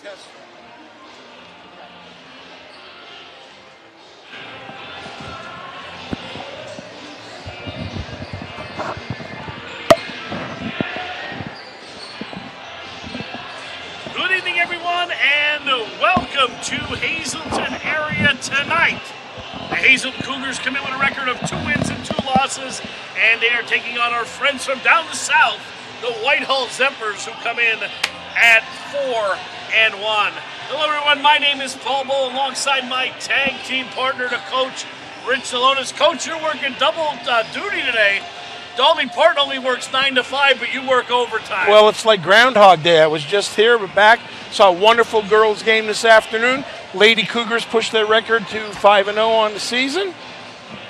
test. Good evening, everyone, and welcome to Hazleton area tonight. The Hazleton Cougars come in with a record of 2 wins and 2 losses, and they are taking on our friends from down the south, the Whitehall Zephyrs, who come in at 4-1. Hello, everyone. My name is Paul Bull, alongside my tag team partner, the coach, Rich Salonis. Coach, you're working double duty today. Dolly Part only works 9 to 5, but you work overtime. Well, it's like Groundhog Day. I was just here, but back. Saw a wonderful girls game this afternoon. Lady Cougars pushed their record to 5-0 on the season.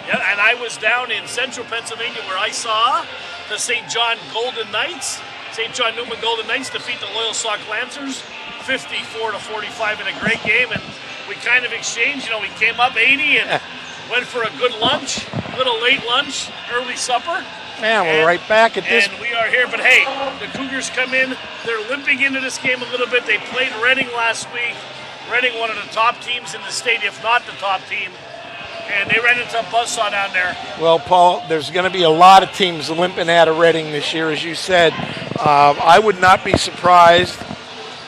Yeah, and I was down in central Pennsylvania where I saw the St. John Golden Knights, St. John Newman Golden Knights defeat the Loyal Sauk Lancers 54-45 in a great game. And we kind of exchanged, we came up 80 and went for a good lunch, a little late lunch, early supper. Yeah, we're right back at this. And we are here, but hey, the Cougars come in. They're limping into this game a little bit. They played Reading last week. Reading, one of the top teams in the state, if not the top team. And they ran into a buzzsaw down there. Well, Paul, there's going to be a lot of teams limping out of Reading this year, as you said. I would not be surprised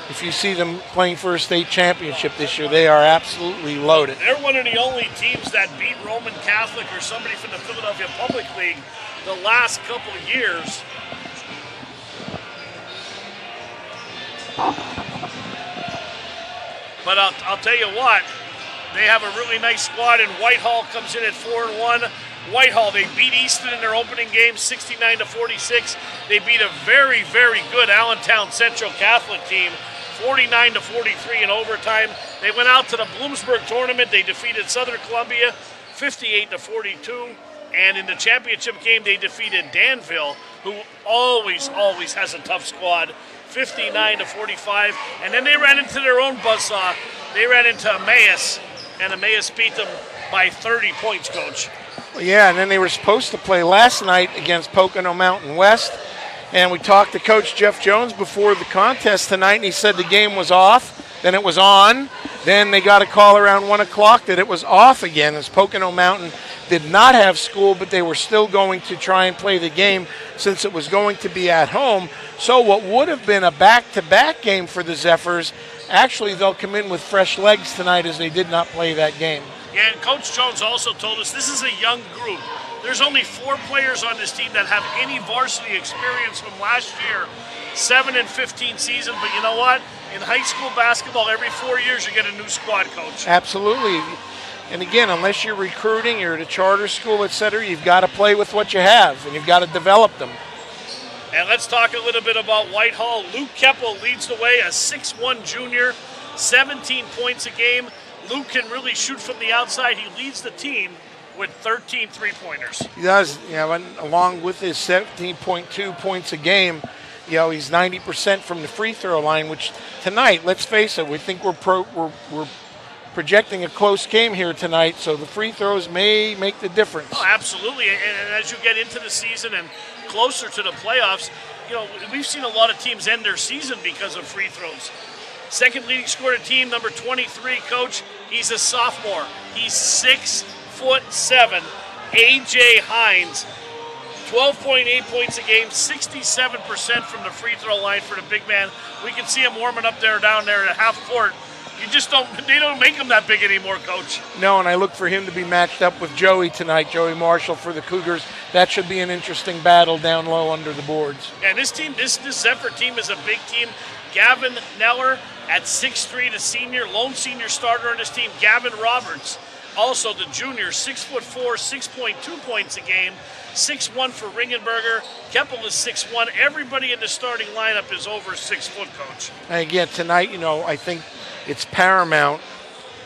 if you see them playing for a state championship this year. They are absolutely loaded. They're one of the only teams that beat Roman Catholic or somebody from the Philadelphia Public League the last couple of years. But I'll tell you what, they have a really nice squad, and Whitehall comes in at 4-1. Whitehall, they beat Easton in their opening game 69-46. They beat a very, very good Allentown Central Catholic team 49-43 in overtime. They went out to the Bloomsburg tournament. They defeated Southern Columbia 58-42. And in the championship game, they defeated Danville, who always has a tough squad, 59-45. And then they ran into their own buzzsaw. They ran into Emmaus, and Emmaus beat them by 30 points, Coach. Well, yeah, and then they were supposed to play last night against Pocono Mountain West. And we talked to Coach Jeff Jones before the contest tonight, and he said the game was off, then it was on. Then they got a call around 1 o'clock that it was off again, as Pocono Mountain did not have school, but they were still going to try and play the game since it was going to be at home. So what would have been a back-to-back game for the Zephyrs, actually they'll come in with fresh legs tonight as they did not play that game. Yeah, and Coach Jones also told us this is a young group. There's only 4 players on this team that have any varsity experience from last year, 7 and 15 season. But you know what? In high school basketball, every 4 years you get a new squad, Coach. Absolutely. And again, unless you're recruiting, you're at a charter school, etc., you've got to play with what you have, and you've got to develop them. And let's talk a little bit about Whitehall. Luke Keppel leads the way, a 6'1 junior, 17 points a game. Luke can really shoot from the outside. He leads the team with 13 three-pointers. He does, and along with his 17.2 points a game, he's 90% from the free throw line, which tonight, let's face it, we think we're projecting a close game here tonight, so the free throws may make the difference. Oh, absolutely, and as you get into the season and closer to the playoffs, we've seen a lot of teams end their season because of free throws. Second leading scorer team, number 23, Coach, he's a sophomore. He's 6'7", A.J. Hines, 12.8 points a game, 67% from the free throw line for the big man. We can see him warming up down there at half court. They don't make him that big anymore, Coach. No, and I look for him to be matched up with Joey tonight, Joey Marshall for the Cougars. That should be an interesting battle down low under the boards. And this team, this Zephyr team is a big team. Gavin Neller at 6'3", the senior, lone senior starter on this team. Gavin Roberts, also the junior, 6'4", 6.2 points a game. 6'1" for Ringenberger. Keppel is 6'1". Everybody in the starting lineup is over 6 foot, Coach. And again, tonight, I think it's paramount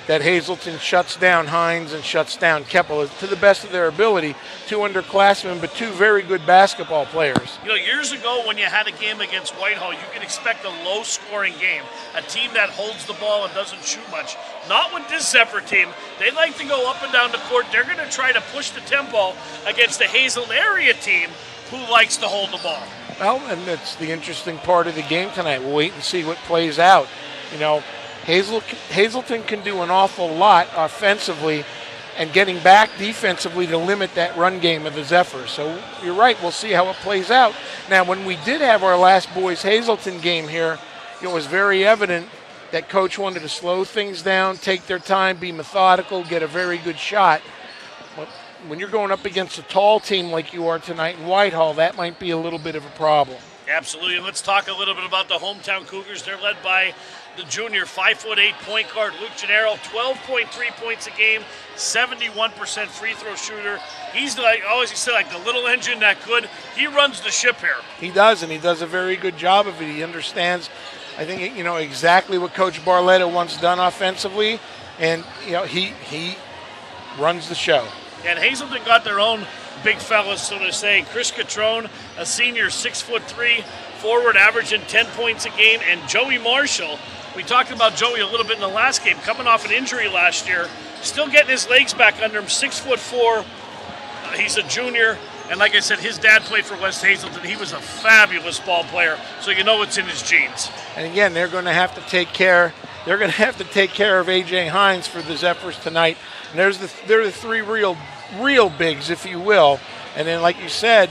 that Hazleton shuts down Hines and shuts down Keppel to the best of their ability. 2 underclassmen, but 2 very good basketball players. Years ago when you had a game against Whitehall, you could expect a low-scoring game, a team that holds the ball and doesn't shoot much. Not with this Zephyr team. They like to go up and down the court. They're going to try to push the tempo against the Hazleton area team who likes to hold the ball. Well, and that's the interesting part of the game tonight. We'll wait and see what plays out. You know, Hazleton can do an awful lot offensively and getting back defensively to limit that run game of the Zephyrs. So you're right, we'll see how it plays out. Now, when we did have our last boys Hazleton game here, it was very evident that coach wanted to slow things down, take their time, be methodical, get a very good shot. But when you're going up against a tall team like you are tonight in Whitehall, that might be a little bit of a problem. Absolutely. And let's talk a little bit about the hometown Cougars. They're led by the junior 5'8" point guard Luke Gennaro, 12.3 points a game, 71% free throw shooter. He's like always he said, like the little engine that could. He runs the ship here. He does, and he does a very good job of it. He understands, I think, exactly what Coach Barletta wants done offensively, and he runs the show. And Hazleton got their own big fellas, so to say. Chris Catrone, a senior, 6'3", forward, averaging 10 points a game, and Joey Marshall. We talked about Joey a little bit in the last game, coming off an injury last year, still getting his legs back under him, 6'4". He's a junior, and like I said, his dad played for West Hazleton. He was a fabulous ball player, so you know it's in his genes. And again, they're going to have to take care. They're going to have to take care of A.J. Hines for the Zephyrs tonight. And they're the three real bigs, if you will. And then, like you said,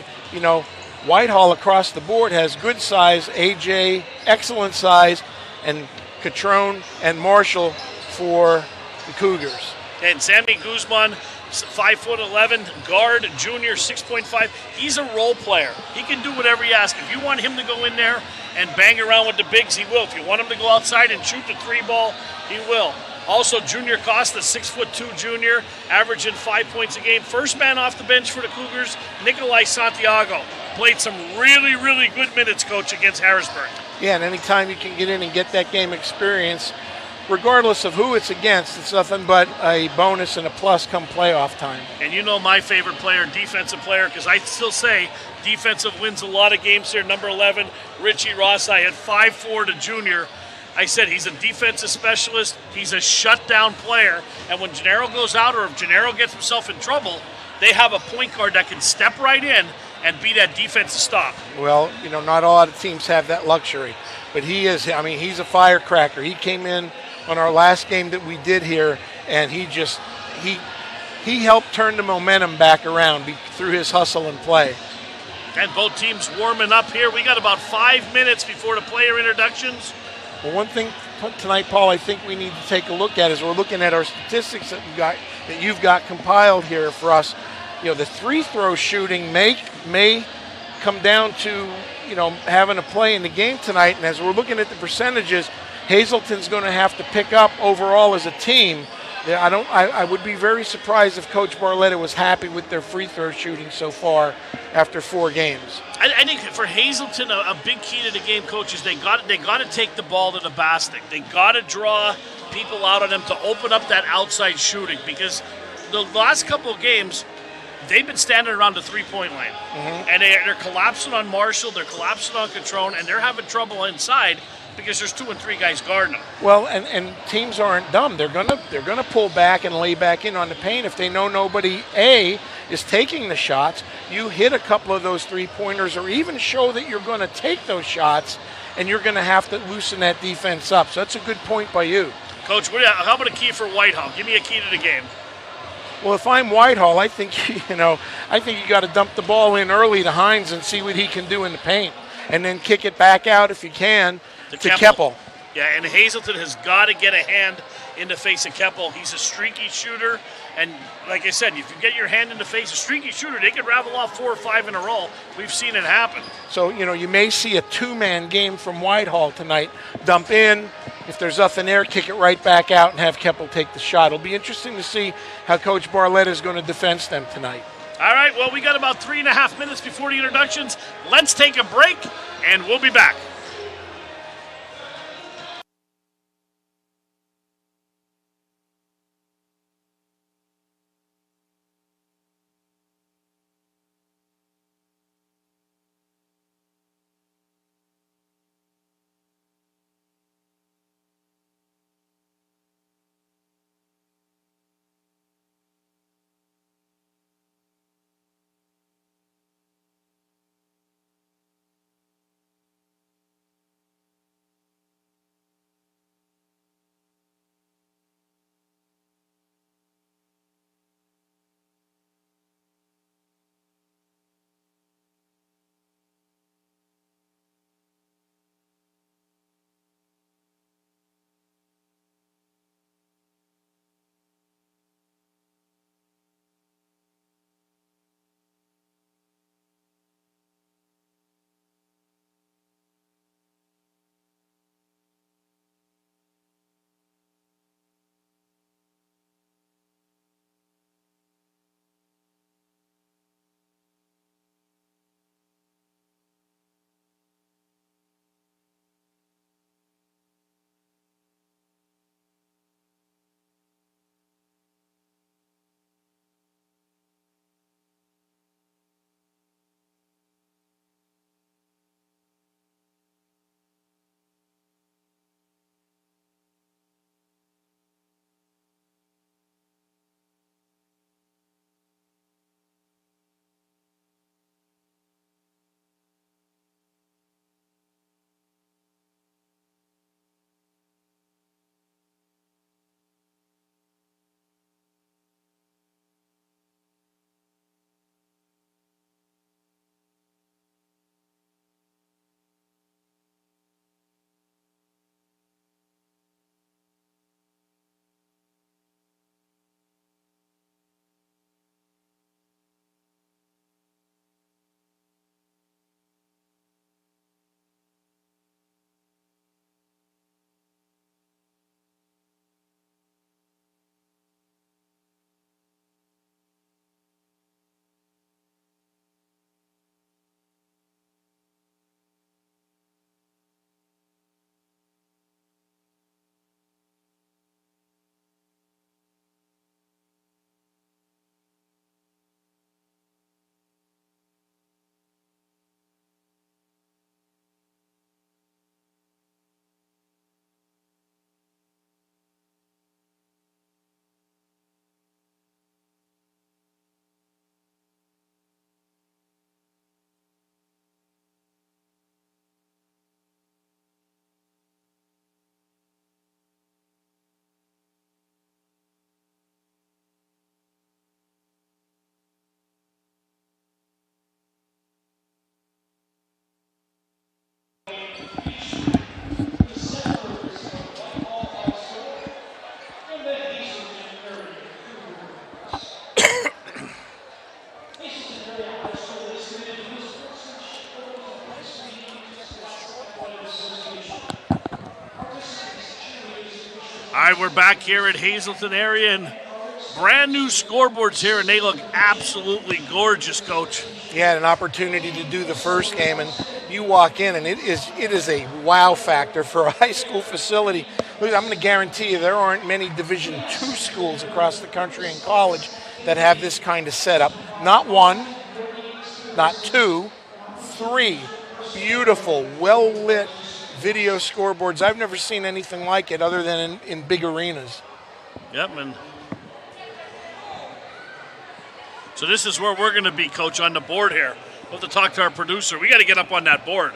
Whitehall across the board has good size. A.J. excellent size, and Catrone and Marshall for the Cougars. And Sammy Guzman, 5'11", guard, junior, 6.5. He's a role player. He can do whatever you ask. If you want him to go in there and bang around with the bigs, he will. If you want him to go outside and shoot the three ball, he will. Also, Junior Costa, 6'2" junior, averaging 5 points a game. First man off the bench for the Cougars, Nikolai Santiago. Played some really, really good minutes, Coach, against Harrisburg. Yeah, and anytime you can get in and get that game experience, regardless of who it's against, it's nothing but a bonus and a plus come playoff time. And you know my favorite player, defensive player, because I still say defensive wins a lot of games here. Number 11, Richie Ross. I had 5'4" to junior. I said he's a defensive specialist. He's a shutdown player. And when Gennaro goes out or if Gennaro gets himself in trouble, they have a point guard that can step right in and be that defensive stop. Well, not a lot of teams have that luxury. But he's a firecracker. He came in on our last game that we did here, and he helped turn the momentum back around through his hustle and play. And both teams warming up here. We got about 5 minutes before the player introductions. Well, one thing tonight, Paul, I think we need to take a look at is we're looking at our statistics that you've got compiled here for us. The free throw shooting may come down to having a play in the game tonight. And as we're looking at the percentages, Hazleton's going to have to pick up overall as a team. I would be very surprised if Coach Barletta was happy with their free throw shooting so far after 4 games. I think for Hazleton, a big key to the game, Coach, is they got to take the ball to the basket. They got to draw people out on them to open up that outside shooting, because the last couple of games, they've been standing around the 3-point line. Mm-hmm. And they're collapsing on Marshall, they're collapsing on Catrone, and they're having trouble inside because there's 2 and 3 guys guarding them. Well, and teams aren't dumb. They're gonna pull back and lay back in on the paint if they know nobody is taking the shots. You hit a couple of those 3-pointers, or even show that you're going to take those shots, and you're going to have to loosen that defense up. So that's a good point by you, Coach. How about a key for Whitehall? Give me a key to the game. Well, if I'm Whitehall, I think you got to dump the ball in early to Hines and see what he can do in the paint, and then kick it back out if you can to Keppel. Yeah, and Hazleton has got to get a hand in the face of Keppel. He's a streaky shooter, and like I said, if you get your hand in the face of a streaky shooter, they can ravel off 4 or 5 in a row. We've seen it happen. So, you may see a 2-man game from Whitehall tonight. Dump in. If there's nothing there, kick it right back out and have Keppel take the shot. It'll be interesting to see how Coach Barletta is going to defense them tonight. All right, well, we got about 3.5 minutes before the introductions. Let's take a break, and we'll be back. All right, we're back here at Hazleton area, and brand new scoreboards here, and they look absolutely gorgeous, Coach. You had an opportunity to do the first game, and you walk in, and it is a wow factor for a high school facility. Look, I'm going to guarantee you there aren't many Division II schools across the country and college that have this kind of setup. Not one, not two, three beautiful, well-lit video scoreboards. I've never seen anything like it other than in big arenas. Yep, and so this is where we're going to be, Coach, on the board here. We'll have to talk to our producer. We got to get up on that board.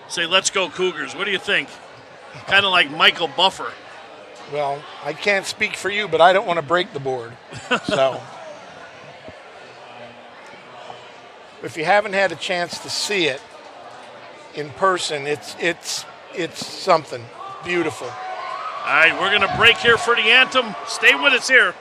Say, let's go Cougars. What do you think? Kind of like Michael Buffer. Well, I can't speak for you, but I don't want to break the board. So if you haven't had a chance to see it in person, it's something beautiful. All right, we're going to break here for the anthem. Stay with us here.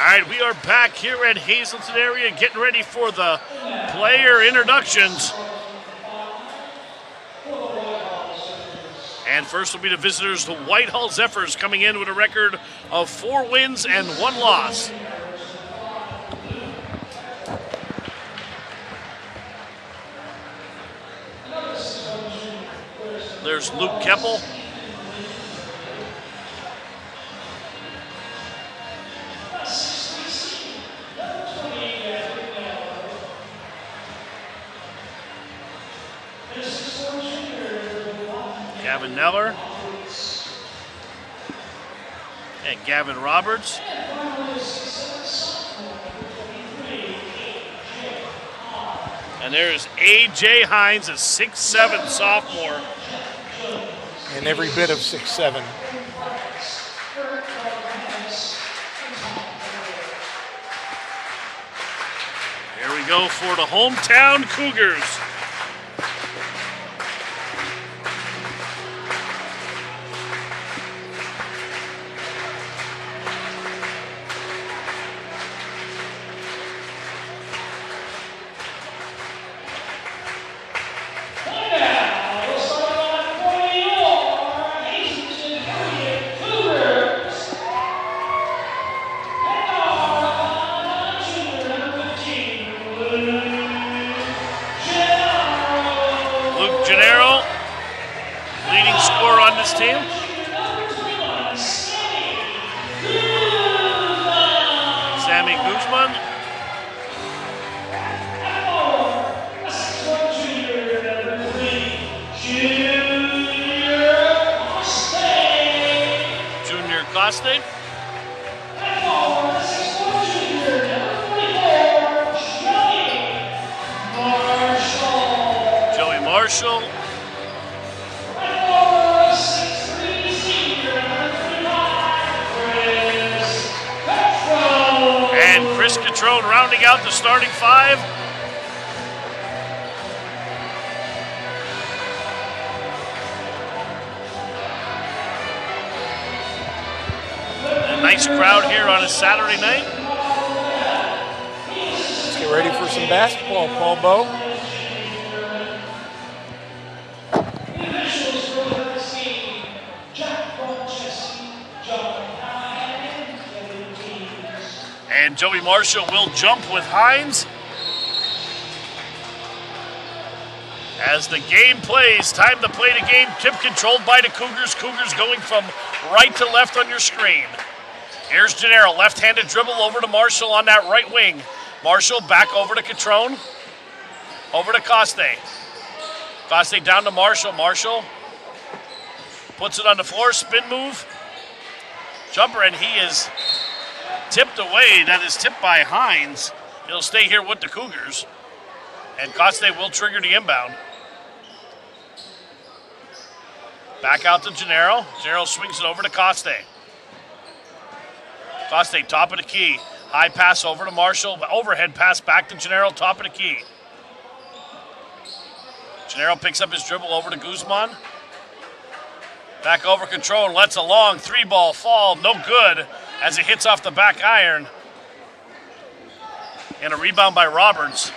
All right, we are back here at Hazleton area getting ready for the player introductions. And first will be the visitors, the Whitehall Zephyrs, coming in with a record of 4 wins and 1 loss. There's Luke Keppel. Gavin Neller and Gavin Roberts. And there's A.J. Hines, a 6'7" sophomore. And every bit of 6'7". Here we go for the hometown Cougars. Coste. Joey Marshall. And Chris Catrone rounding out the starting five. A nice crowd here on a Saturday night. Let's get ready for some basketball, Paul Bowe. And Joey Marshall will jump with Hines. As the game plays, time to play the game. Tip controlled by the Cougars. Cougars going from right to left on your screen. Here's Gennaro, left-handed dribble over to Marshall on that right wing. Marshall back over to Catrone. Over to Coste. Coste down to Marshall. Marshall puts it on the floor, spin move. Jumper, and he is tipped away. That is tipped by Hines. He'll stay here with the Cougars. And Coste will trigger the inbound. Back out to Gennaro. Gennaro swings it over to Coste. Coste, top of the key. High pass over to Marshall. Overhead pass back to Gennaro, top of the key. Gennaro picks up his dribble over to Guzman. Back over Catrone, lets a long three ball fall. No good as it hits off the back iron. And a rebound by Roberts.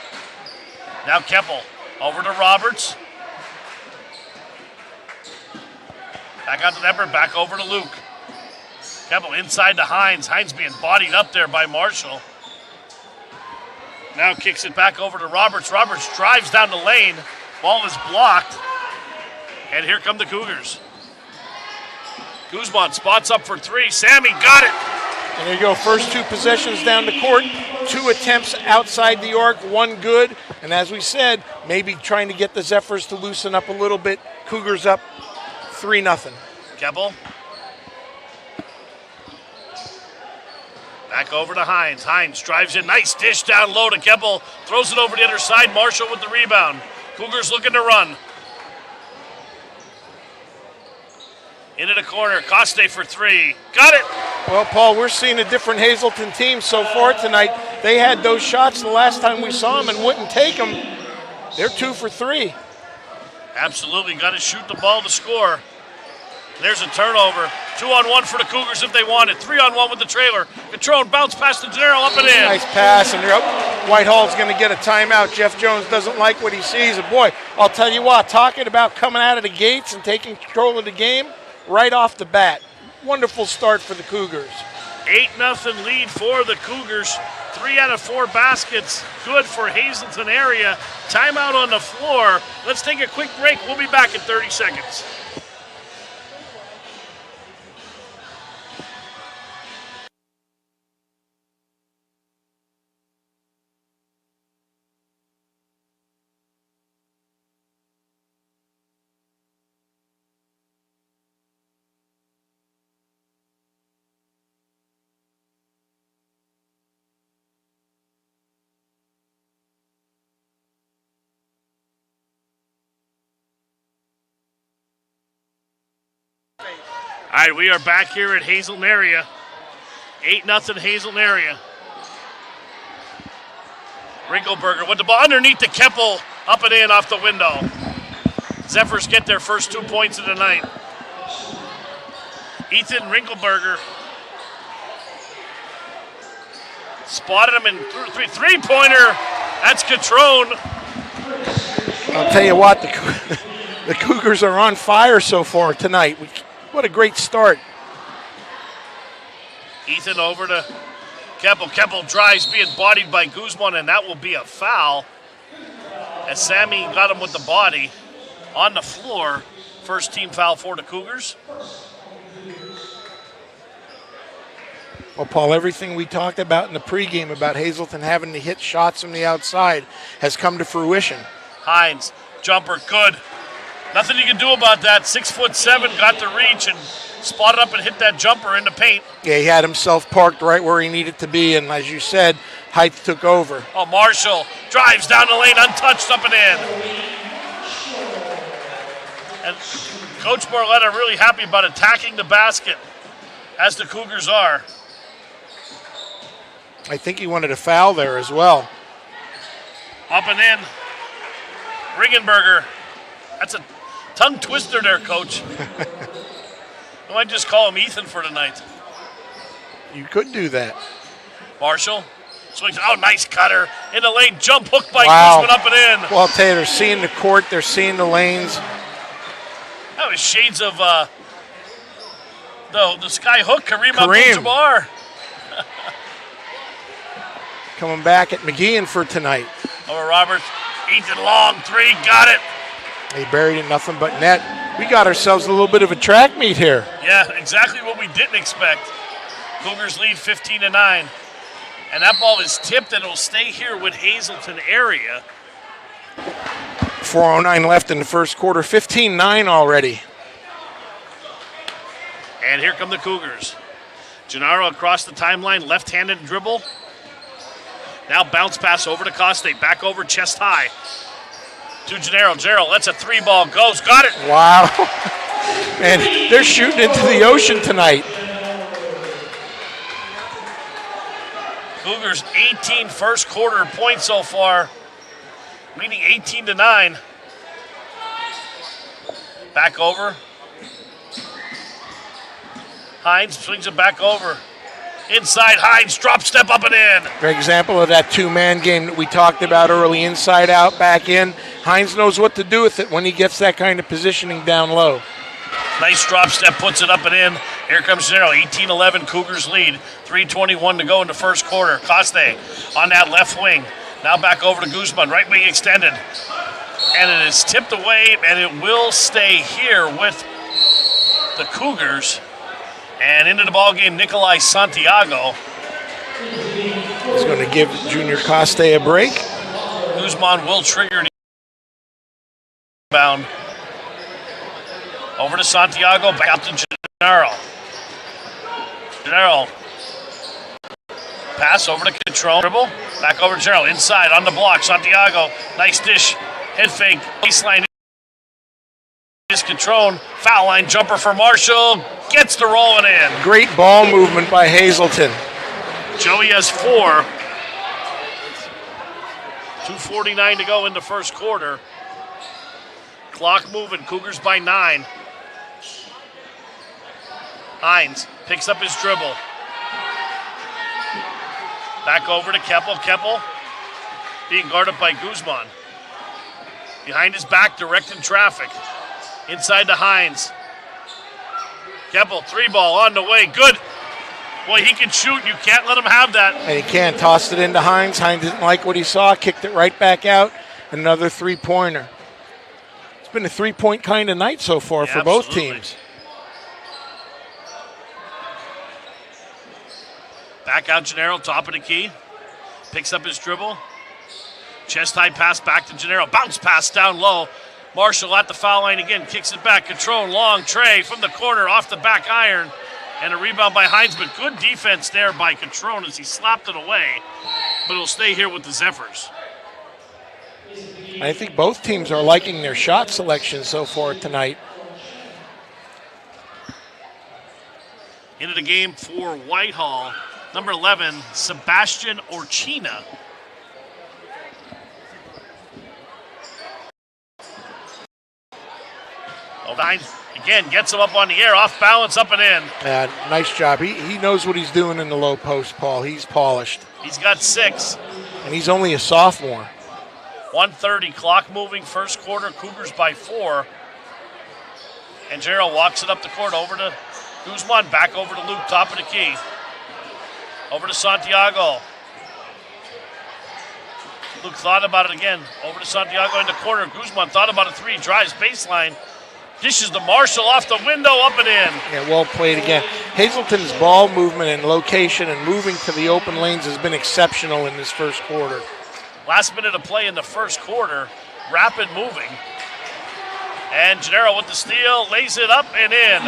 Now Keppel over to Roberts. Back out to Nepper, back over to Luke. Keppel inside to Hines. Hines being bodied up there by Marshall. Now kicks it back over to Roberts. Roberts drives down the lane. Ball is blocked. And here come the Cougars. Guzman spots up for three. Sammy got it. And there you go, first two possessions down the court, 2 attempts outside the arc, 1 good. And as we said, maybe trying to get the Zephyrs to loosen up a little bit. Cougars up 3-0. Keppel. Back over to Hines. Hines drives in. Nice dish down low to Keppel. Throws it over the other side. Marshall with the rebound. Cougars looking to run. Into the corner. Coste for three. Got it. Well, Paul, we're seeing a different Hazleton team so far tonight. They had those shots the last time we saw them and wouldn't take them. They're 2 for 3. Absolutely. Got to shoot the ball to score. There's a turnover. 2-on-1 for the Cougars if they want it. 3-on-1 with the trailer. Catrone bounce past the Gennaro up and in. Nice pass, and Whitehall's going to get a timeout. Jeff Jones doesn't like what he sees. And boy, I'll tell you what, talking about coming out of the gates and taking control of the game right off the bat. Wonderful start for the Cougars. 8-0 lead for the Cougars. 3 out of 4 baskets. Good for Hazleton area. Timeout on the floor. Let's take a quick break. We'll be back in 30 seconds. All right, we are back here at Hazleton area. 8-0 Hazleton area. Rinkelberger with the ball underneath the Keppel, up and in off the window. Zephyrs get their first 2 points of the night. Ethan Rinkelberger spotted him in three-pointer. That's Catrone. I'll tell you what, the Cougars are on fire so far tonight. What a great start. Ethan over to Keppel. Keppel drives, being bodied by Guzman, and that will be a foul. As Sammy got him with the body on the floor. First team foul for the Cougars. Well, Paul, everything we talked about in the pregame about Hazleton having to hit shots from the outside has come to fruition. Hines, jumper, good. Nothing you can do about that. 6'7", got the reach, and spotted up and hit that jumper in the paint. Yeah, he had himself parked right where he needed to be, and as you said, height took over. Oh, Marshall drives down the lane, untouched, up and in. And Coach Barletta really happy about attacking the basket, as the Cougars are. I think he wanted a foul there as well. Up and in. Ringenberger. That's a tongue twister there, Coach. I might just call him Ethan for tonight. You could do that. Marshall swings. Oh, nice cutter. In the lane, jump hook by Wow. Guzman, up and in. Well, I'll tell you, they're seeing the court, they're seeing the lanes. That was shades of the sky hook, Kareem Kareem. Abdul-Jabbar. Coming back at McGeehan for tonight. Over Roberts. Ethan Long, three, got it. He buried it, nothing but net. We got ourselves a little bit of a track meet here. Yeah, exactly what we didn't expect. Cougars lead 15-9. And that ball is tipped and it'll stay here with Hazleton area. 4:09 left in the first quarter, 15-9 already. And here come the Cougars. Gennaro across the timeline, left-handed dribble. Now bounce pass over to Coste, back over chest high. To Gennaro. Gennaro lets a three ball goes. Got it. Wow. And they're shooting into the ocean tonight. Cougars 18 first quarter points so far, leading 18-9. Back over. Hines swings it back over. Inside, Hines, drop step up and in. Great example of that two-man game that we talked about early, inside out, back in. Hines knows what to do with it when he gets that kind of positioning down low. Nice drop step, puts it up and in. Here comes Gennaro, 18-11, Cougars lead. 3:21 to go in the first quarter. Coste on that left wing. Now back over to Guzman, right wing extended. And it is tipped away, and it will stay here with the Cougars. And into the ballgame, Nikolai Santiago. He's going to give Junior Coste a break. Guzman will trigger the rebound. Over to Santiago, back up to Gennaro. Gennaro. Pass over to Catrone. Dribble. Back over to Gennaro. Inside on the block. Santiago. Nice dish. Head fake. Baseline. Is Catrone. Foul line jumper for Marshall. Gets the rolling in. Great ball movement by Hazleton. Joey has 4. 2:49 to go in the first quarter. Clock moving. Cougars by 9. Hines picks up his dribble. Back over to Keppel. Keppel being guarded by Guzman. Behind his back, directing traffic. Inside to Hines. Keppel, three ball on the way. Good. Boy, he can shoot. You can't let him have that. And he can. Tossed it into Hines. Hines didn't like what he saw. Kicked it right back out. Another three-pointer. It's been a three-point kind of night so far for both teams. Back out Gennaro, top of the key. Picks up his dribble. Chest high pass back to Gennaro. Bounce pass down low. Marshall at the foul line again. Kicks it back. Catrone, long tray from the corner off the back iron. And a rebound by Hines, but good defense there by Catrone as he slapped it away. But it'll stay here with the Zephyrs. I think both teams are liking their shot selection so far tonight. Into the game for Whitehall, number 11, Sebastian Orchina. Hines again gets him up on the air, off balance, up and in. Nice job. He knows what he's doing in the low post, Paul. He's polished. He's got 6. And he's only a sophomore. 1:30, clock moving, first quarter, Cougars by 4. And Gerald walks it up the court over to Guzman, back over to Luke, top of the key. Over to Santiago. Luke thought about it again. Over to Santiago in the corner. Guzman thought about a 3, drives baseline. Dishes to Marshall off the window, up and in. Yeah, well played again. Hazleton's ball movement and location and moving to the open lanes has been exceptional in this first quarter. Last minute of play in the first quarter. Rapid moving. And Gennaro with the steal, lays it up and in.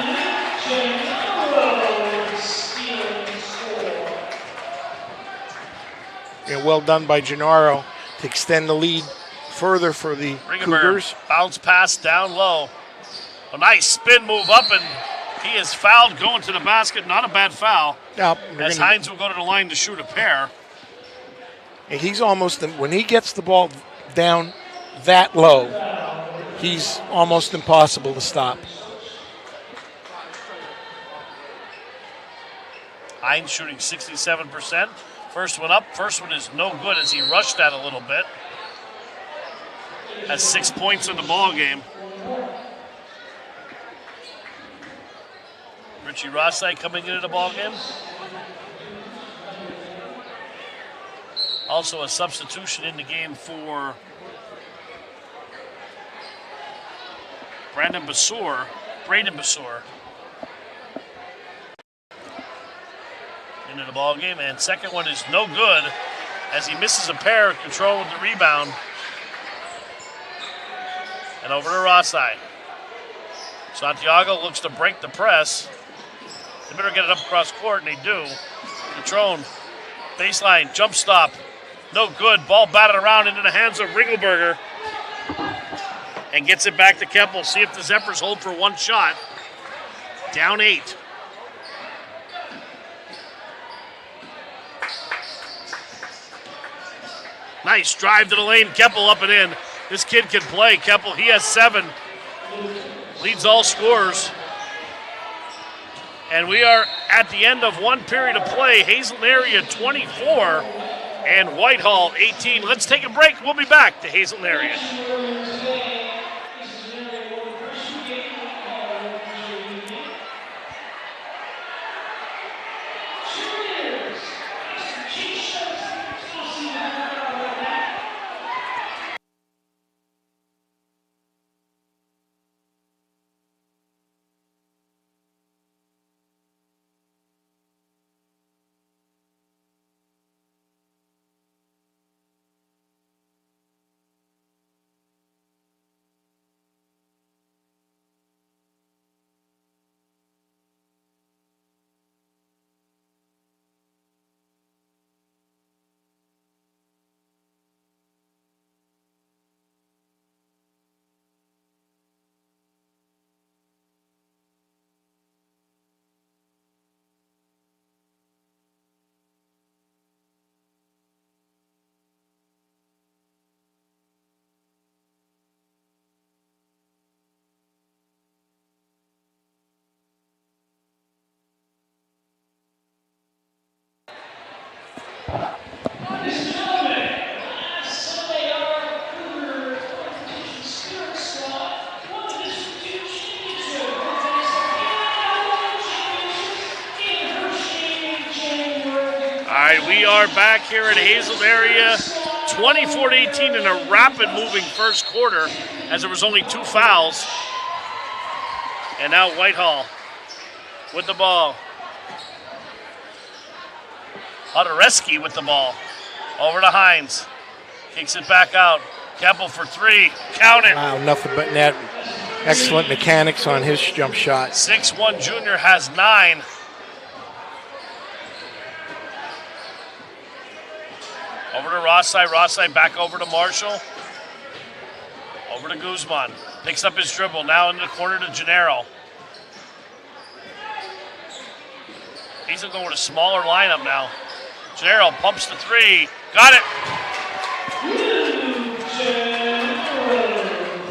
And well done by Gennaro to extend the lead further for the Cougars. Bounce pass down low. A nice spin move up, and he is fouled going to the basket. Not a bad foul. Now, as Hines will go to the line to shoot a pair. And he's almost, when he gets the ball down that low, he's almost impossible to stop. Hines shooting 67%. First one up. First one is no good as he rushed that a little bit. Has 6 points in the ball game. Richie Rossai coming into the ball game. Also a substitution in the game for Braden Bassour. Into the ball game, and second one is no good as he misses a pair, control with the rebound. And over to Rossai. Santiago looks to break the press. They better get it up across court, and they do. Catrone, baseline, jump stop. No good. Ball batted around into the hands of Ringelberger. And gets it back to Keppel. See if the Zephyrs hold for one shot. Down 8. Nice drive to the lane. Keppel up and in. This kid can play. Keppel, he has 7. Leads all scorers. And we are at the end of one period of play. Hazleton area 24 and Whitehall 18. Let's take a break. We'll be back to Hazleton area. We are back here in Hazleton area, 24-18 in a rapid moving first quarter as there was only 2 fouls. And now Whitehall with the ball. Hodoreski with the ball. Over to Hines. Kicks it back out. Keppel for 3. Count it. Wow, nothing but net. Excellent mechanics on his jump shot. 6'1" junior has 9. Over to Rossai. Rossai back over to Marshall. Over to Guzman. Picks up his dribble. Now into the corner to Gennaro. He's going with a smaller lineup now. Gennaro pumps the 3. Got it.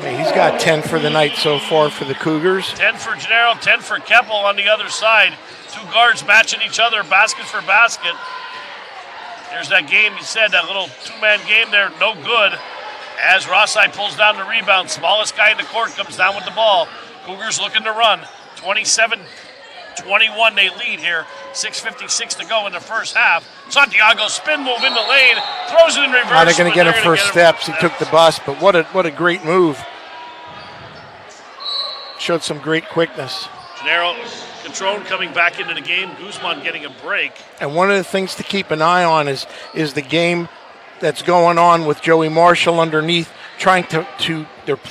Hey, he's got 10 for the night so far for the Cougars. 10 for Gennaro, 10 for Keppel on the other side. 2 guards matching each other, basket for basket. There's that game you said, that little 2-man game there, no good. As Rossai pulls down the rebound, smallest guy in the court comes down with the ball. Cougars looking to run. 27-21 they lead here. 6:56 to go in the first half. Santiago spin move in the lane, throws it in reverse. Now they're going to get him first steps. He took the bus, but what a great move. Showed some great quickness. Gennaro, Catrone coming back into the game. Guzman getting a break. And one of the things to keep an eye on is the game that's going on with Joey Marshall underneath, trying to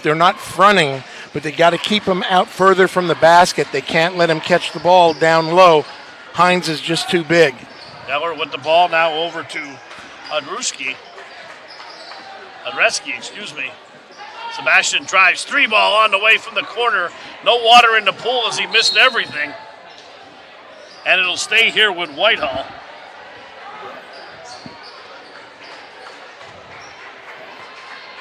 they're not fronting, but they got to keep him out further from the basket. They can't let him catch the ball down low. Hines is just too big. Eller with the ball now over to Adreski, excuse me. Sebastian drives, 3-ball on the way from the corner. No water in the pool as he missed everything. And it'll stay here with Whitehall.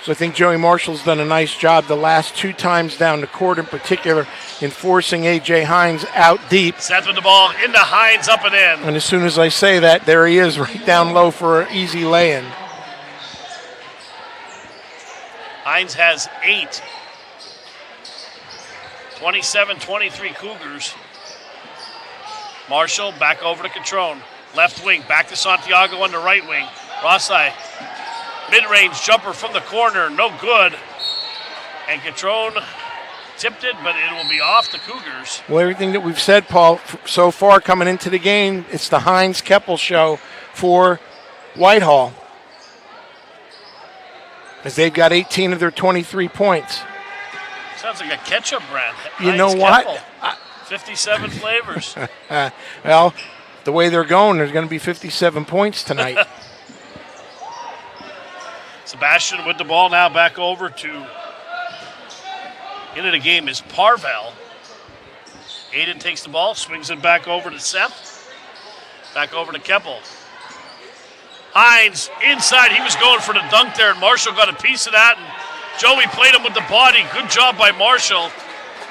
So I think Joey Marshall's done a nice job the last 2 times down the court, in particular in forcing A.J. Hines out deep. Seth with the ball into Hines, up and in. And as soon as I say that, there he is right down low for an easy lay-in. Hines has 8. 27-23 Cougars. Marshall back over to Catrone. Left wing, back to Santiago on the right wing. Rossi, mid-range jumper from the corner, no good. And Catrone tipped it, but it will be off the Cougars. Well, everything that we've said, Paul, so far coming into the game, it's the Hines-Keppel show for Whitehall, as they've got 18 of their 23 points. Sounds like a ketchup brand. You know what? 57 flavors. Well, the way they're going, there's going to be 57 points tonight. Sebastian with the ball now back over to, into the game is Parvel. Aiden takes the ball, swings it back over to Seth. Back over to Keppel. Hines inside, he was going for the dunk there, and Marshall got a piece of that, and Joey played him with the body. Good job by Marshall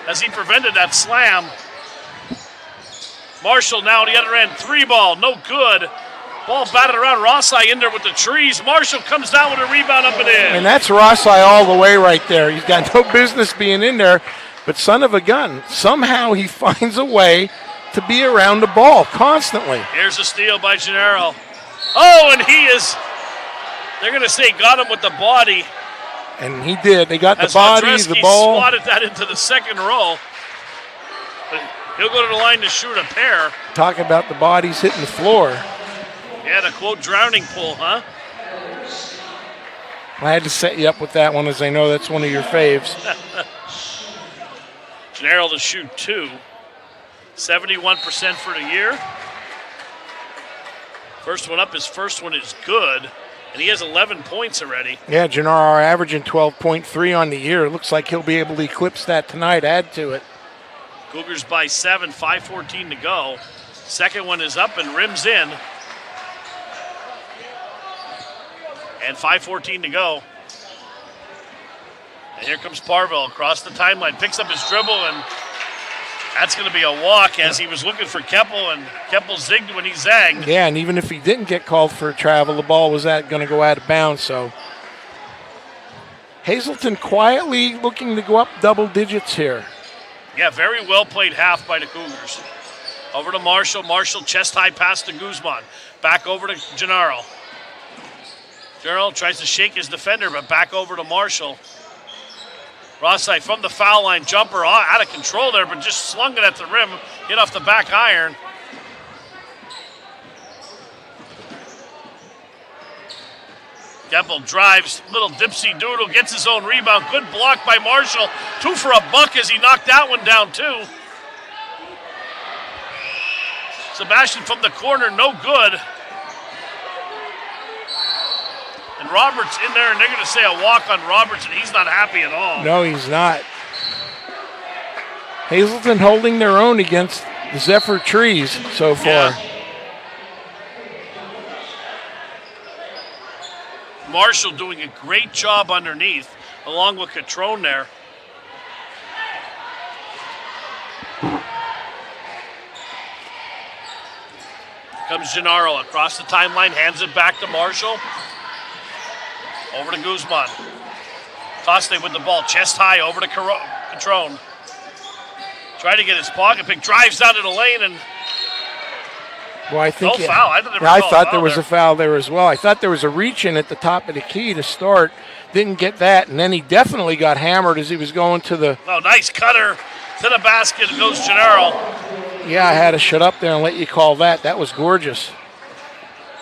as he prevented that slam. Marshall now on the other end, 3-ball, no good. Ball batted around. Rossi in there with the trees. Marshall comes down with a rebound, up and in. And that's Rossi all the way right there. He's got no business being in there, but son of a gun, somehow he finds a way to be around the ball constantly. Here's a steal by Gennaro. Oh, and he is, they're going to say got him with the body. And he did. They got the body, the Madreski ball. Swatted that into the second row. But he'll go to the line to shoot a pair. Talking about the bodies hitting the floor. Yeah, the quote drowning pool, huh? I had to set you up with that one, as I know that's one of your faves. Gennaro to shoot 2. 71% for the year. First one up, his first one is good, and he has 11 points already. Yeah, Gennaro averaging 12.3 on the year. Looks like he'll be able to eclipse that tonight, add to it. Cougars by 7, 5:14 to go. Second one is up and rims in. And 5:14 to go. And here comes Parvel across the timeline, picks up his dribble, and that's going to be a walk as he was looking for Keppel, and Keppel zigged when he zagged. Yeah, and even if he didn't get called for a travel, the ball was going to go out of bounds. So Hazleton quietly looking to go up double digits here. Yeah, very well played half by the Cougars. Over to Marshall. Marshall chest high pass to Guzman. Back over to Gennaro. Gennaro tries to shake his defender, but back over to Marshall. Rossi from the foul line, jumper out of control there, but just slung it at the rim, hit off the back iron. Keppel drives, little dipsy doodle, gets his own rebound. Good block by Marshall. 2 for a buck as he knocked that one down too. Sebastian from the corner, no good. And Roberts in there, and they're going to say a walk on Roberts, and he's not happy at all. No, he's not. Hazleton holding their own against the Zephyr trees so far. Yeah. Marshall doing a great job underneath, along with Catrone there. Comes Gennaro across the timeline, hands it back to Marshall. Over to Guzman. Coste with the ball, chest high, over to Catrone. Tried to get his pocket pick, drives down to the lane, and well, I think no foul. I thought there was a foul there as well. I thought there was a reach in at the top of the key to start. Didn't get that, and then he definitely got hammered as he was going to the... Oh, nice cutter to the basket goes Gennaro. Yeah, I had to shut up there and let you call that. That was gorgeous.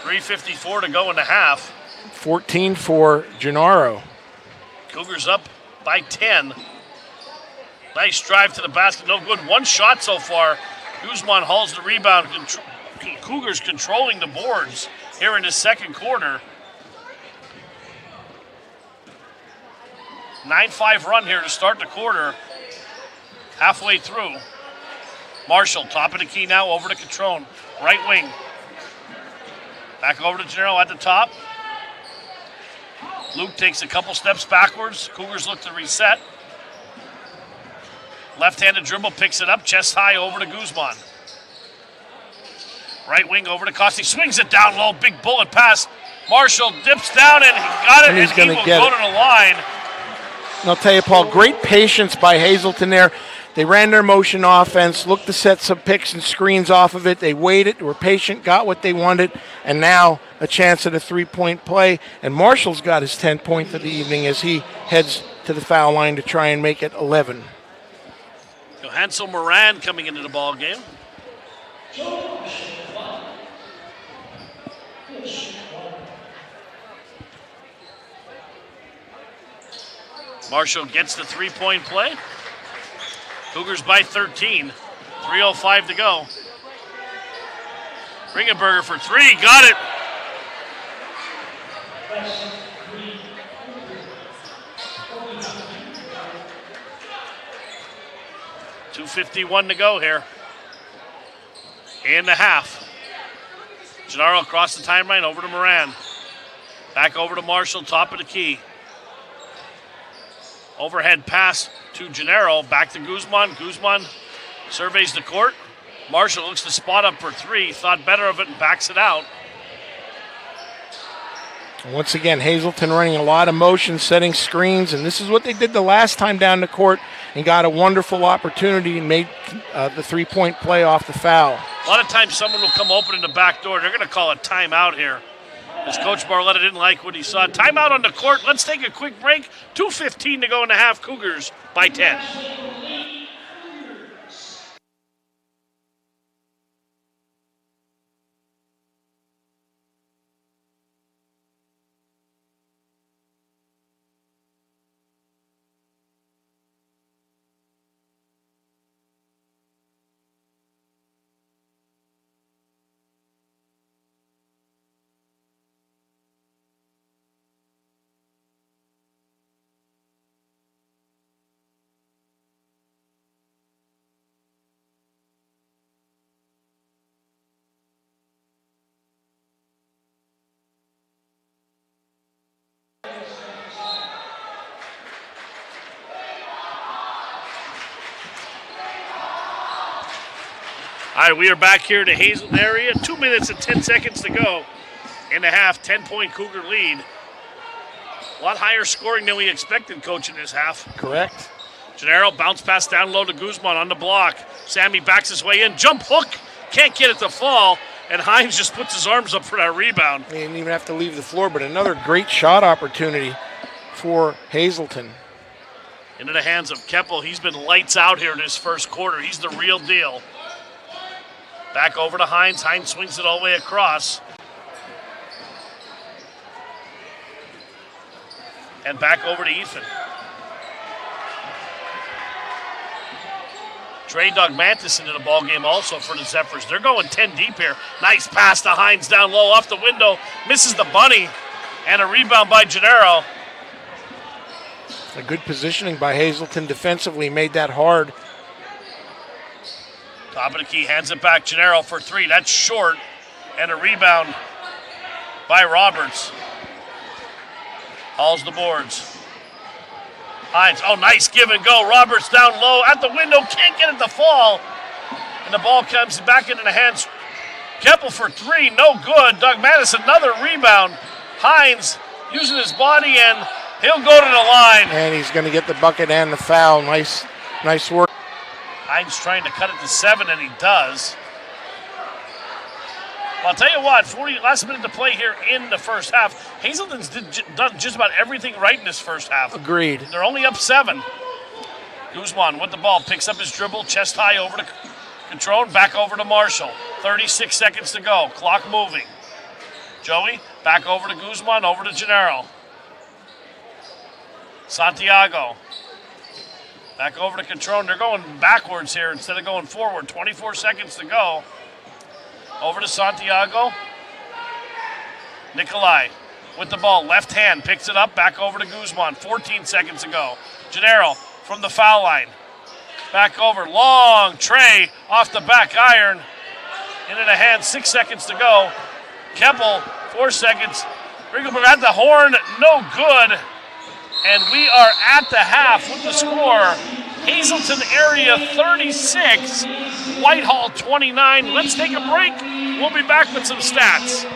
3:54 to go in the half. 14 for Gennaro. Cougars up by 10. Nice drive to the basket, no good. One shot so far. Guzman hauls the rebound. Cougars controlling the boards here in the second quarter. 9-5 run here to start the quarter. Halfway through. Marshall, top of the key now, over to Catrone. Right wing. Back over to Gennaro at the top. Luke takes a couple steps backwards. Cougars look to reset. Left-handed dribble, picks it up, chest high over to Guzman. Right wing over to Costi, swings it down low, big bullet pass. Marshall dips down and he got it, and he will go to the line. And I'll tell you, Paul, great patience by Hazleton there. They ran their motion offense, looked to set some picks and screens off of it. They waited, were patient, got what they wanted, and now a chance at a three-point play. And Marshall's got his 10th point of the evening as he heads to the foul line to try and make it 11. Hansel Moran coming into the ball game. Marshall gets the three-point play. Cougars by 13. 3:05 to go. Ringenberger for three. Got it. .251 to go here. In the half. Gennaro across the timeline over to Moran. Back over to Marshall, top of the key. Overhead pass to Gennaro. Back to Guzman. Guzman surveys the court. Marshall looks to spot up for three. Thought better of it and backs it out. Once again, Hazleton running a lot of motion, setting screens, and this is what they did the last time down the court and got a wonderful opportunity and made the three-point play off the foul. A lot of times someone will come open in the back door. They're going to call a timeout here. As Coach Barletta didn't like what he saw. Timeout on the court. Let's take a quick break. 2:15 to go in the half. Cougars by 10. All right, we are back here to Hazleton area. 2 minutes and 10 seconds to go in the half. 10-point Cougar lead. A lot higher scoring than we expected, Coach, in this half. Correct. Gennaro bounce pass down low to Guzman on the block. Sammy backs his way in. Jump hook. Can't get it to fall. And Hines just puts his arms up for that rebound. He didn't even have to leave the floor, but another great shot opportunity for Hazleton. Into the hands of Keppel. He's been lights out here in his first quarter. He's the real deal. Back over to Hines. Hines swings it all the way across. And back over to Ethan. Trey Dogmantis into the ball game also for the Zephyrs. They're going 10 deep here. Nice pass to Hines down low off the window. Misses the bunny. And a rebound by Gennaro. A good positioning by Hazleton defensively made that hard. Top of the key, hands it back. Gennaro for three. That's short. And a rebound by Roberts. Hauls the boards. Hines, oh, nice give and go. Roberts down low at the window. Can't get it to fall. And the ball comes back into the hands. Keppel for three. No good. Doug Mattis, another rebound. Hines using his body, and he'll go to the line. And he's going to get the bucket and the foul. Nice work. Hines trying to cut it to 7, and he does. Well, I'll tell you what, last minute to play here in the first half. Hazleton's done just about everything right in this first half. Agreed. They're only up 7. Guzman with the ball, picks up his dribble, chest high over to Catrone, back over to Marshall. 36 seconds to go, clock moving. Joey, back over to Guzman, over to Gennaro. Santiago. Back over to Catrone. They're going backwards here instead of going forward. 24 seconds to go. Over to Santiago. Nikolai with the ball. Left hand. Picks it up. Back over to Guzman. 14 seconds to go. Gennaro from the foul line. Back over. Long tray off the back iron. Into the hand. 6 seconds to go. Keppel. 4 seconds. Ringelberg at the horn. No good. And we are at the half with the score. Hazleton area 36, Whitehall 29. Let's take a break. We'll be back with some stats.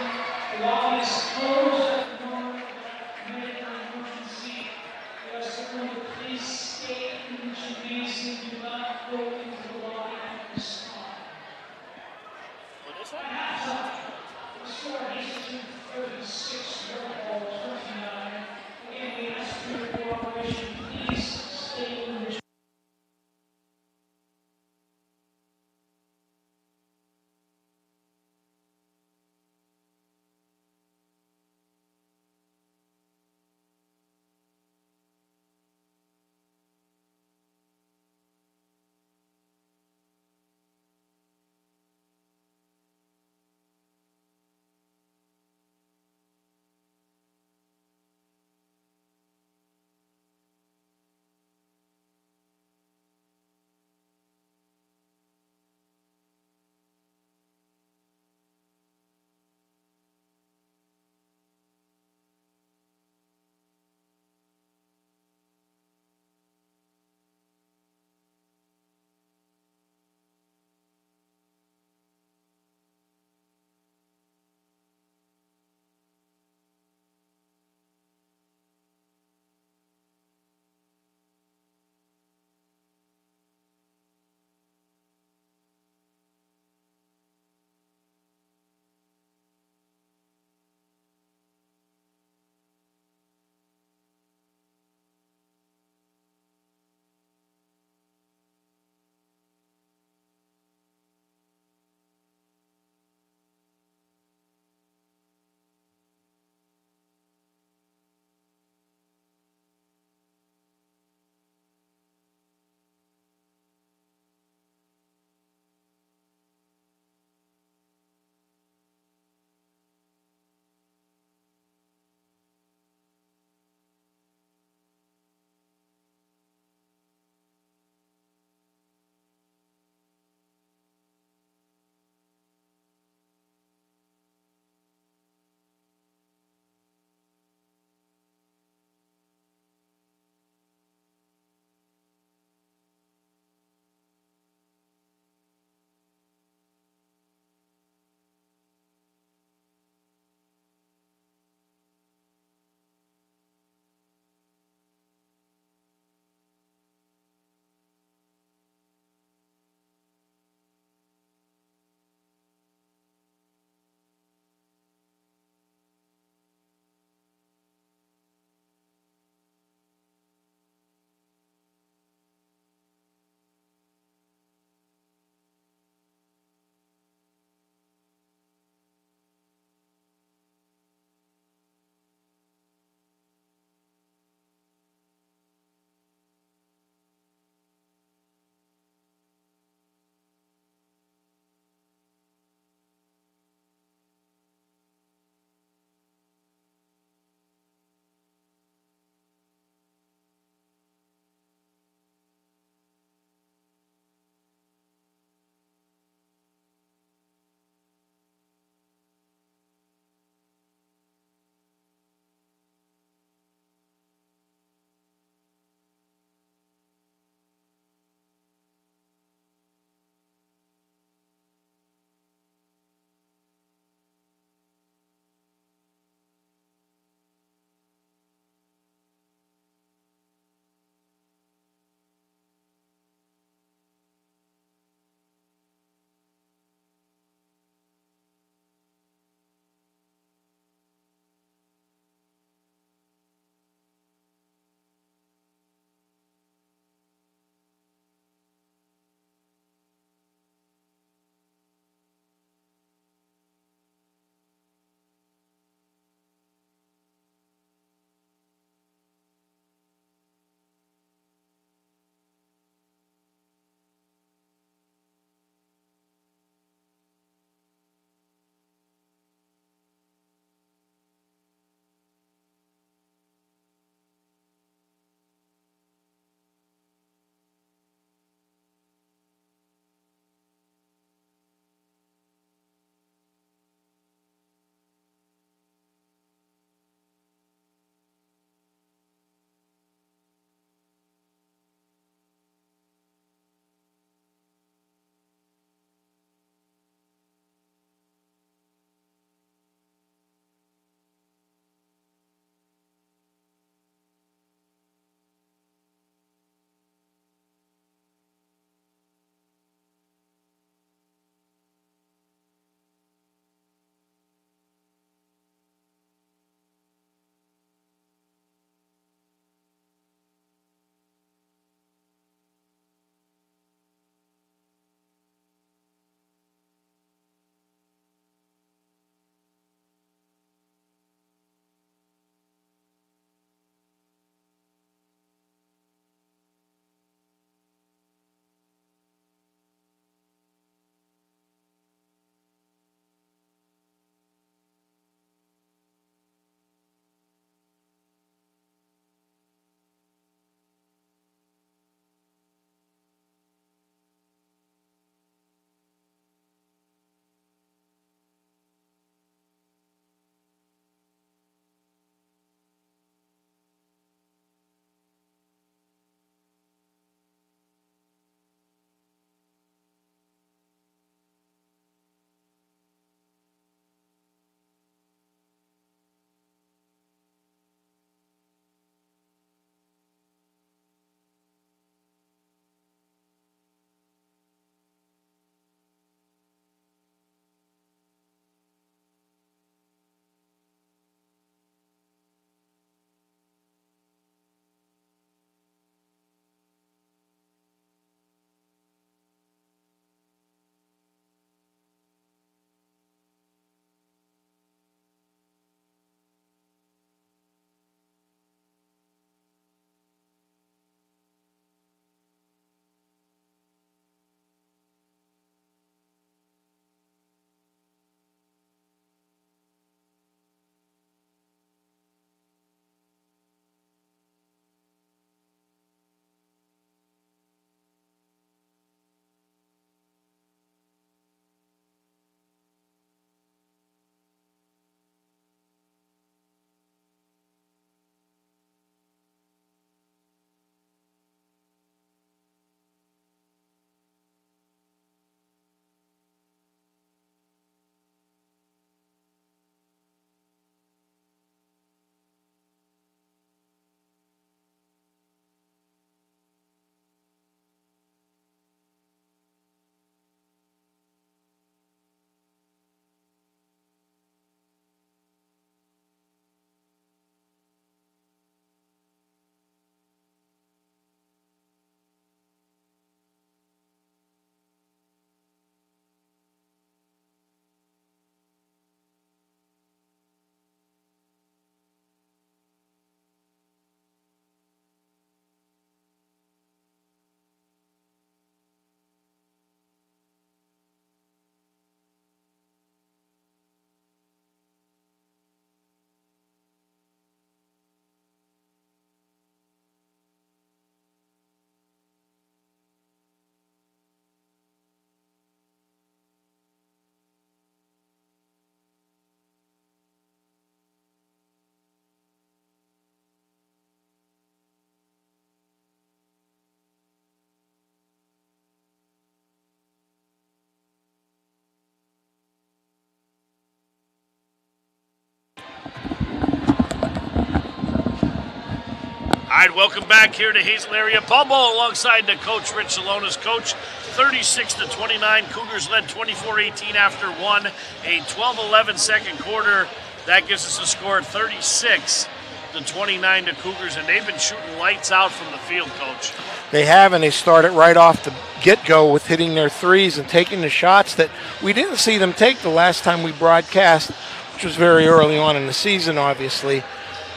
right, welcome back here to Hazel area. Paul Ball alongside the coach, Rich Salona's coach. 36-29. Cougars led 24-18 after one. A 12-11 second quarter. That gives us a score of 36-29 to Cougars, and they've been shooting lights out from the field, Coach. They have, and they started right off the get-go with hitting their threes and taking the shots that we didn't see them take the last time we broadcast, which was very early on in the season, obviously.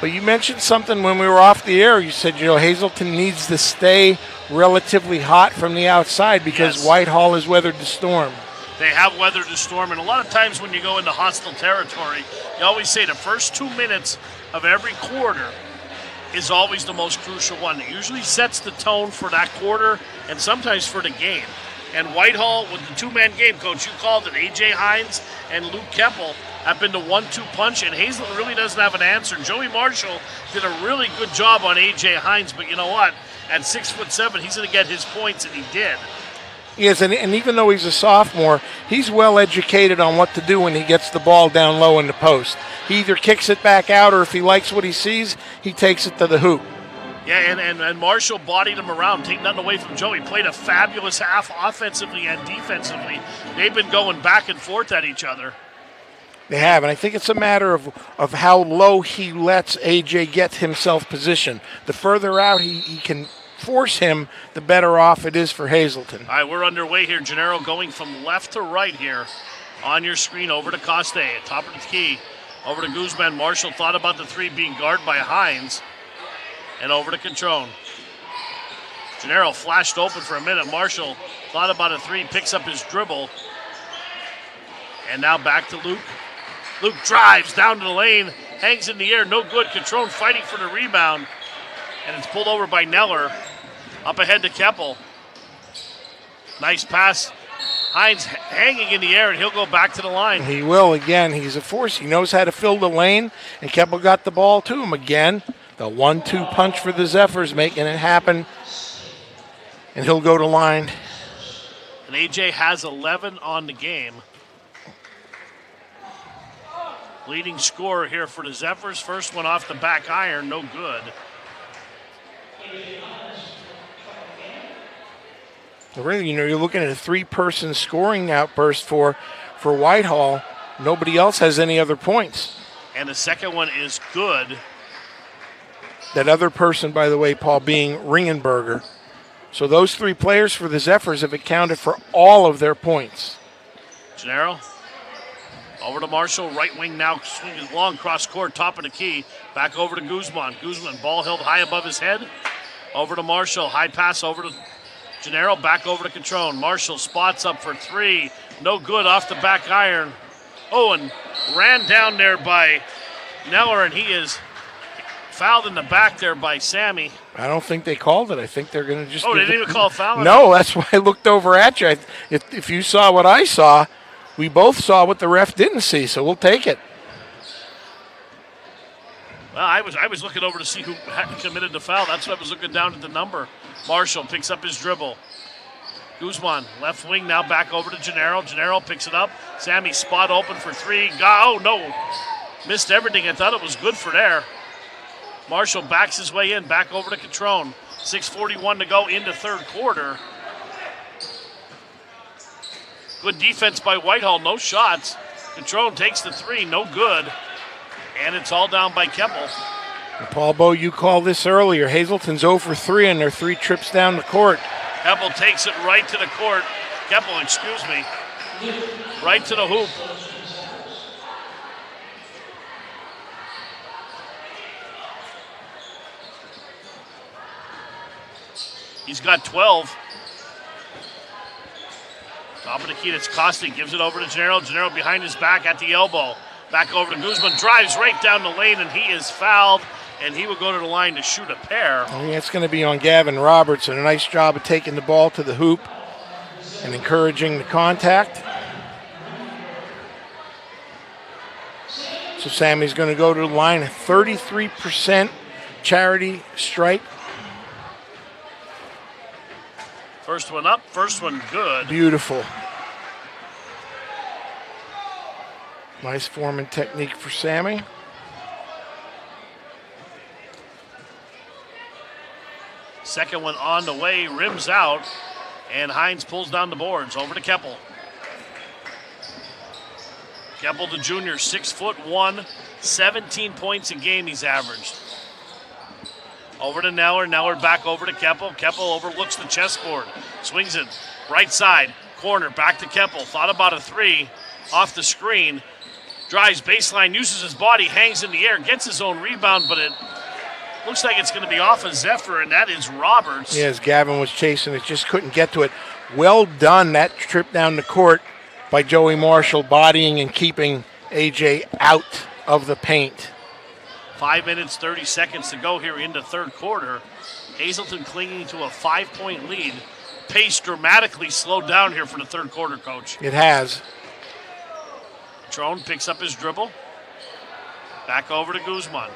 But you mentioned something when we were off the air. You said, Hazleton needs to stay relatively hot from the outside because Yes. Whitehall has weathered the storm. They have weathered the storm, and a lot of times when you go into hostile territory, you always say the first 2 minutes of every quarter is always the most crucial one. It usually sets the tone for that quarter and sometimes for the game. And Whitehall, with the two-man game, Coach, you called it, A.J. Hines and Luke Keppel have been the 1-2 punch, and Hazleton really doesn't have an answer. Joey Marshall did a really good job on A.J. Hines, but you know what? At 6'7", he's going to get his points, and he did. Yes, and even though he's a sophomore, he's well educated on what to do when he gets the ball down low in the post. He either kicks it back out, or if he likes what he sees, he takes it to the hoop. Yeah, and Marshall bodied him around, taking nothing away from Joey. Played a fabulous half offensively and defensively. They've been going back and forth at each other. They have, and I think it's a matter of how low he lets A.J. get himself positioned. The further out he can force him, the better off it is for Hazleton. All right, we're underway here. Gennaro going from left to right here on your screen. Over to Coste at top of the key. Over to Guzman. Marshall thought about the three being guarded by Hines. And over to Catrone. Gennaro flashed open for a minute. Marshall thought about a three, picks up his dribble. And now back to Luke. Luke drives down to the lane, hangs in the air, no good. Catrone fighting for the rebound. And it's pulled over by Neller. Up ahead to Keppel. Nice pass. Hines hanging in the air, and he'll go back to the line. He will again. He's a force. He knows how to fill the lane, and Keppel got the ball to him again. The 1-2 punch for the Zephyrs, making it happen. And he'll go to line. And A.J. has 11 on the game. Leading scorer here for the Zephyrs. First one off the back iron, no good. Really, you're looking at a three-person scoring outburst for Whitehall. Nobody else has any other points. And the second one is good. That other person, by the way, Paul, being Ringenberger. So those three players for the Zephyrs have accounted for all of their points. Gennaro over to Marshall, right wing now, swinging long cross court, top of the key. Back over to Guzman. Guzman, ball held high above his head. Over to Marshall, high pass over to Gennaro, back over to Catrone. Marshall spots up for three. No good off the back iron. Oh, and ran down there by Neller, and he is fouled in the back there by Sammy. I don't think they called it. I think they're going to just... Oh, they didn't even call a foul? No, that's why I looked over at you. If you saw what I saw, we both saw what the ref didn't see, so we'll take it. Well, I was looking over to see who had committed the foul. That's what I was looking down at the number. Marshall picks up his dribble. Guzman, left wing, now back over to Gennaro. Gennaro picks it up. Sammy spot open for three. Oh, no. Missed everything. I thought it was good for there. Marshall backs his way in, back over to Catrone. 6:41 to go into third quarter. Good defense by Whitehall, no shots. Catrone takes the three, no good. And it's all down by Keppel. And Paul Bowe, you called this earlier. Hazleton's 0 for 3 in their 3 trips down the court. Keppel takes it right to the court. Keppel, excuse me. Right to the hoop. He's got 12. Top of the key, that's Coste. Gives it over to Gennaro. Gennaro behind his back at the elbow. Back over to Guzman. Drives right down the lane, and he is fouled. And he will go to the line to shoot a pair. I think it's going to be on Gavin Roberts, and a nice job of taking the ball to the hoop and encouraging the contact. So Sammy's going to go to the line, 33% charity strike. First one up, first one good. Beautiful. Nice form and technique for Sammy. Second one on the way, rims out, and Hines pulls down the boards. Over to Keppel. Keppel, the junior, 6'1", 17 points a game he's averaged. Over to Neller. Neller back over to Keppel. Keppel overlooks the chessboard. Swings it right side. Corner. Back to Keppel. Thought about a three. Off the screen. Drives baseline. Uses his body. Hangs in the air. Gets his own rebound, but it looks like it's going to be off of Zephyr, and that is Roberts. Yes, Gavin was chasing it. Just couldn't get to it. Well done, that trip down the court by Joey Marshall, bodying and keeping AJ out of the paint. 5 minutes, 30 seconds to go here in the third quarter. Hazleton clinging to a 5-point lead. Pace dramatically slowed down here for the third quarter, Coach. It has. Trone picks up his dribble. Back over to Guzman.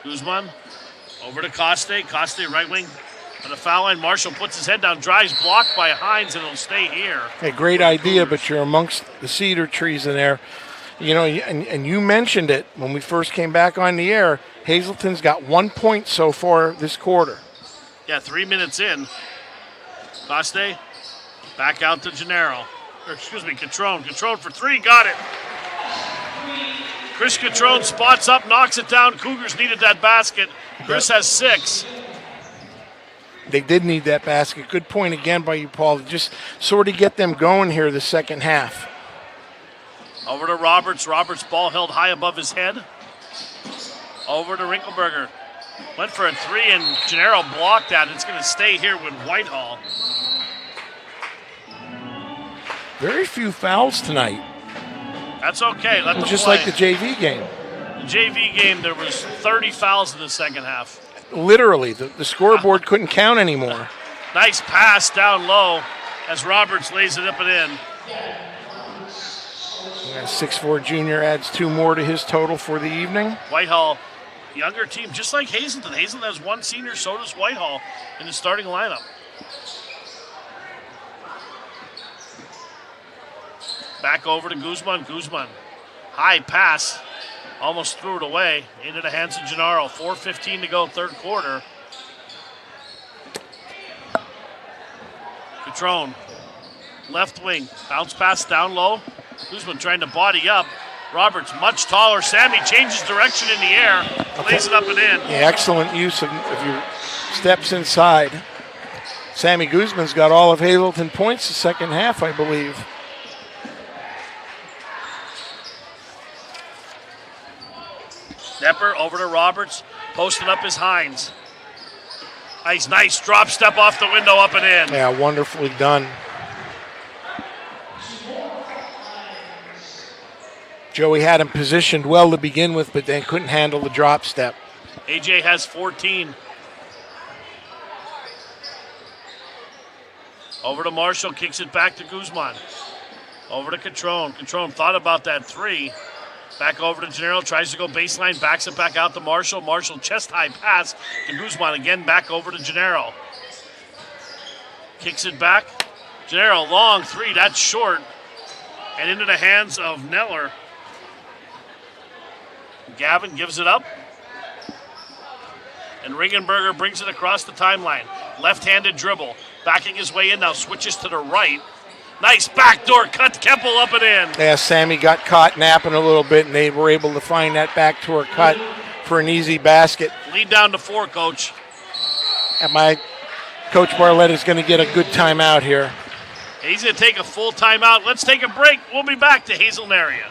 Guzman over to Coste. Coste right wing on the foul line. Marshall puts his head down, drives, blocked by Hines, and it'll stay here. Hey, great idea, but you're amongst the cedar trees in there. You know, and you mentioned it when we first came back on the air. Hazleton's got 1 point so far this quarter. Yeah, 3 minutes in. Coste back out to Gennaro. Or excuse me, Catrone. Catrone for three, got it. Chris Catrone spots up, knocks it down. Cougars needed that basket. Chris has 6. They did need that basket. Good point again by you, Paul, to just sort of get them going here the second half. Over to Roberts. Roberts' ball held high above his head. Over to Rinkelberger. Went for a three, and Gennaro blocked that. It's going to stay here with Whitehall. Very few fouls tonight. That's okay. Let them just play. like the JV game. The JV game, there was 30 fouls in the second half. Literally, the scoreboard couldn't count anymore. Nice pass down low as Roberts lays it up and in. 6'4" junior adds 2 more to his total for the evening. Whitehall, younger team, just like Hazleton. Hazleton has 1 senior, so does Whitehall in the starting lineup. Back over to Guzman. Guzman, high pass, almost threw it away. Into the hands of Gennaro. 4:15 to go, third quarter. Catrone, left wing, bounce pass down low. Guzman trying to body up. Roberts, much taller. Sammy changes direction in the air, lays it up and in. Yeah, excellent use of your steps inside. Sammy Guzman's got all of Hazleton points the second half, I believe. Knepper over to Roberts, posted up his Hines. Nice drop step off the window, up and in. Yeah, wonderfully done. Joey had him positioned well to begin with, but they couldn't handle the drop step. AJ has 14. Over to Marshall, kicks it back to Guzman. Over to Catrone. Catrone thought about that three. Back over to Gennaro, tries to go baseline, backs it back out to Marshall. Marshall chest high pass to Guzman, again back over to Gennaro. Kicks it back. Gennaro, long three, that's short. And into the hands of Neller. Gavin gives it up. And Ringenberger brings it across the timeline. Left-handed dribble. Backing his way in now, switches to the right. Nice backdoor cut, Keppel up and in. Yeah, Sammy got caught napping a little bit, and they were able to find that backdoor cut for an easy basket. Lead down to 4, Coach. And my Coach Barlett is going to get a good timeout here. He's going to take a full timeout. Let's take a break. We'll be back to Hazelton area.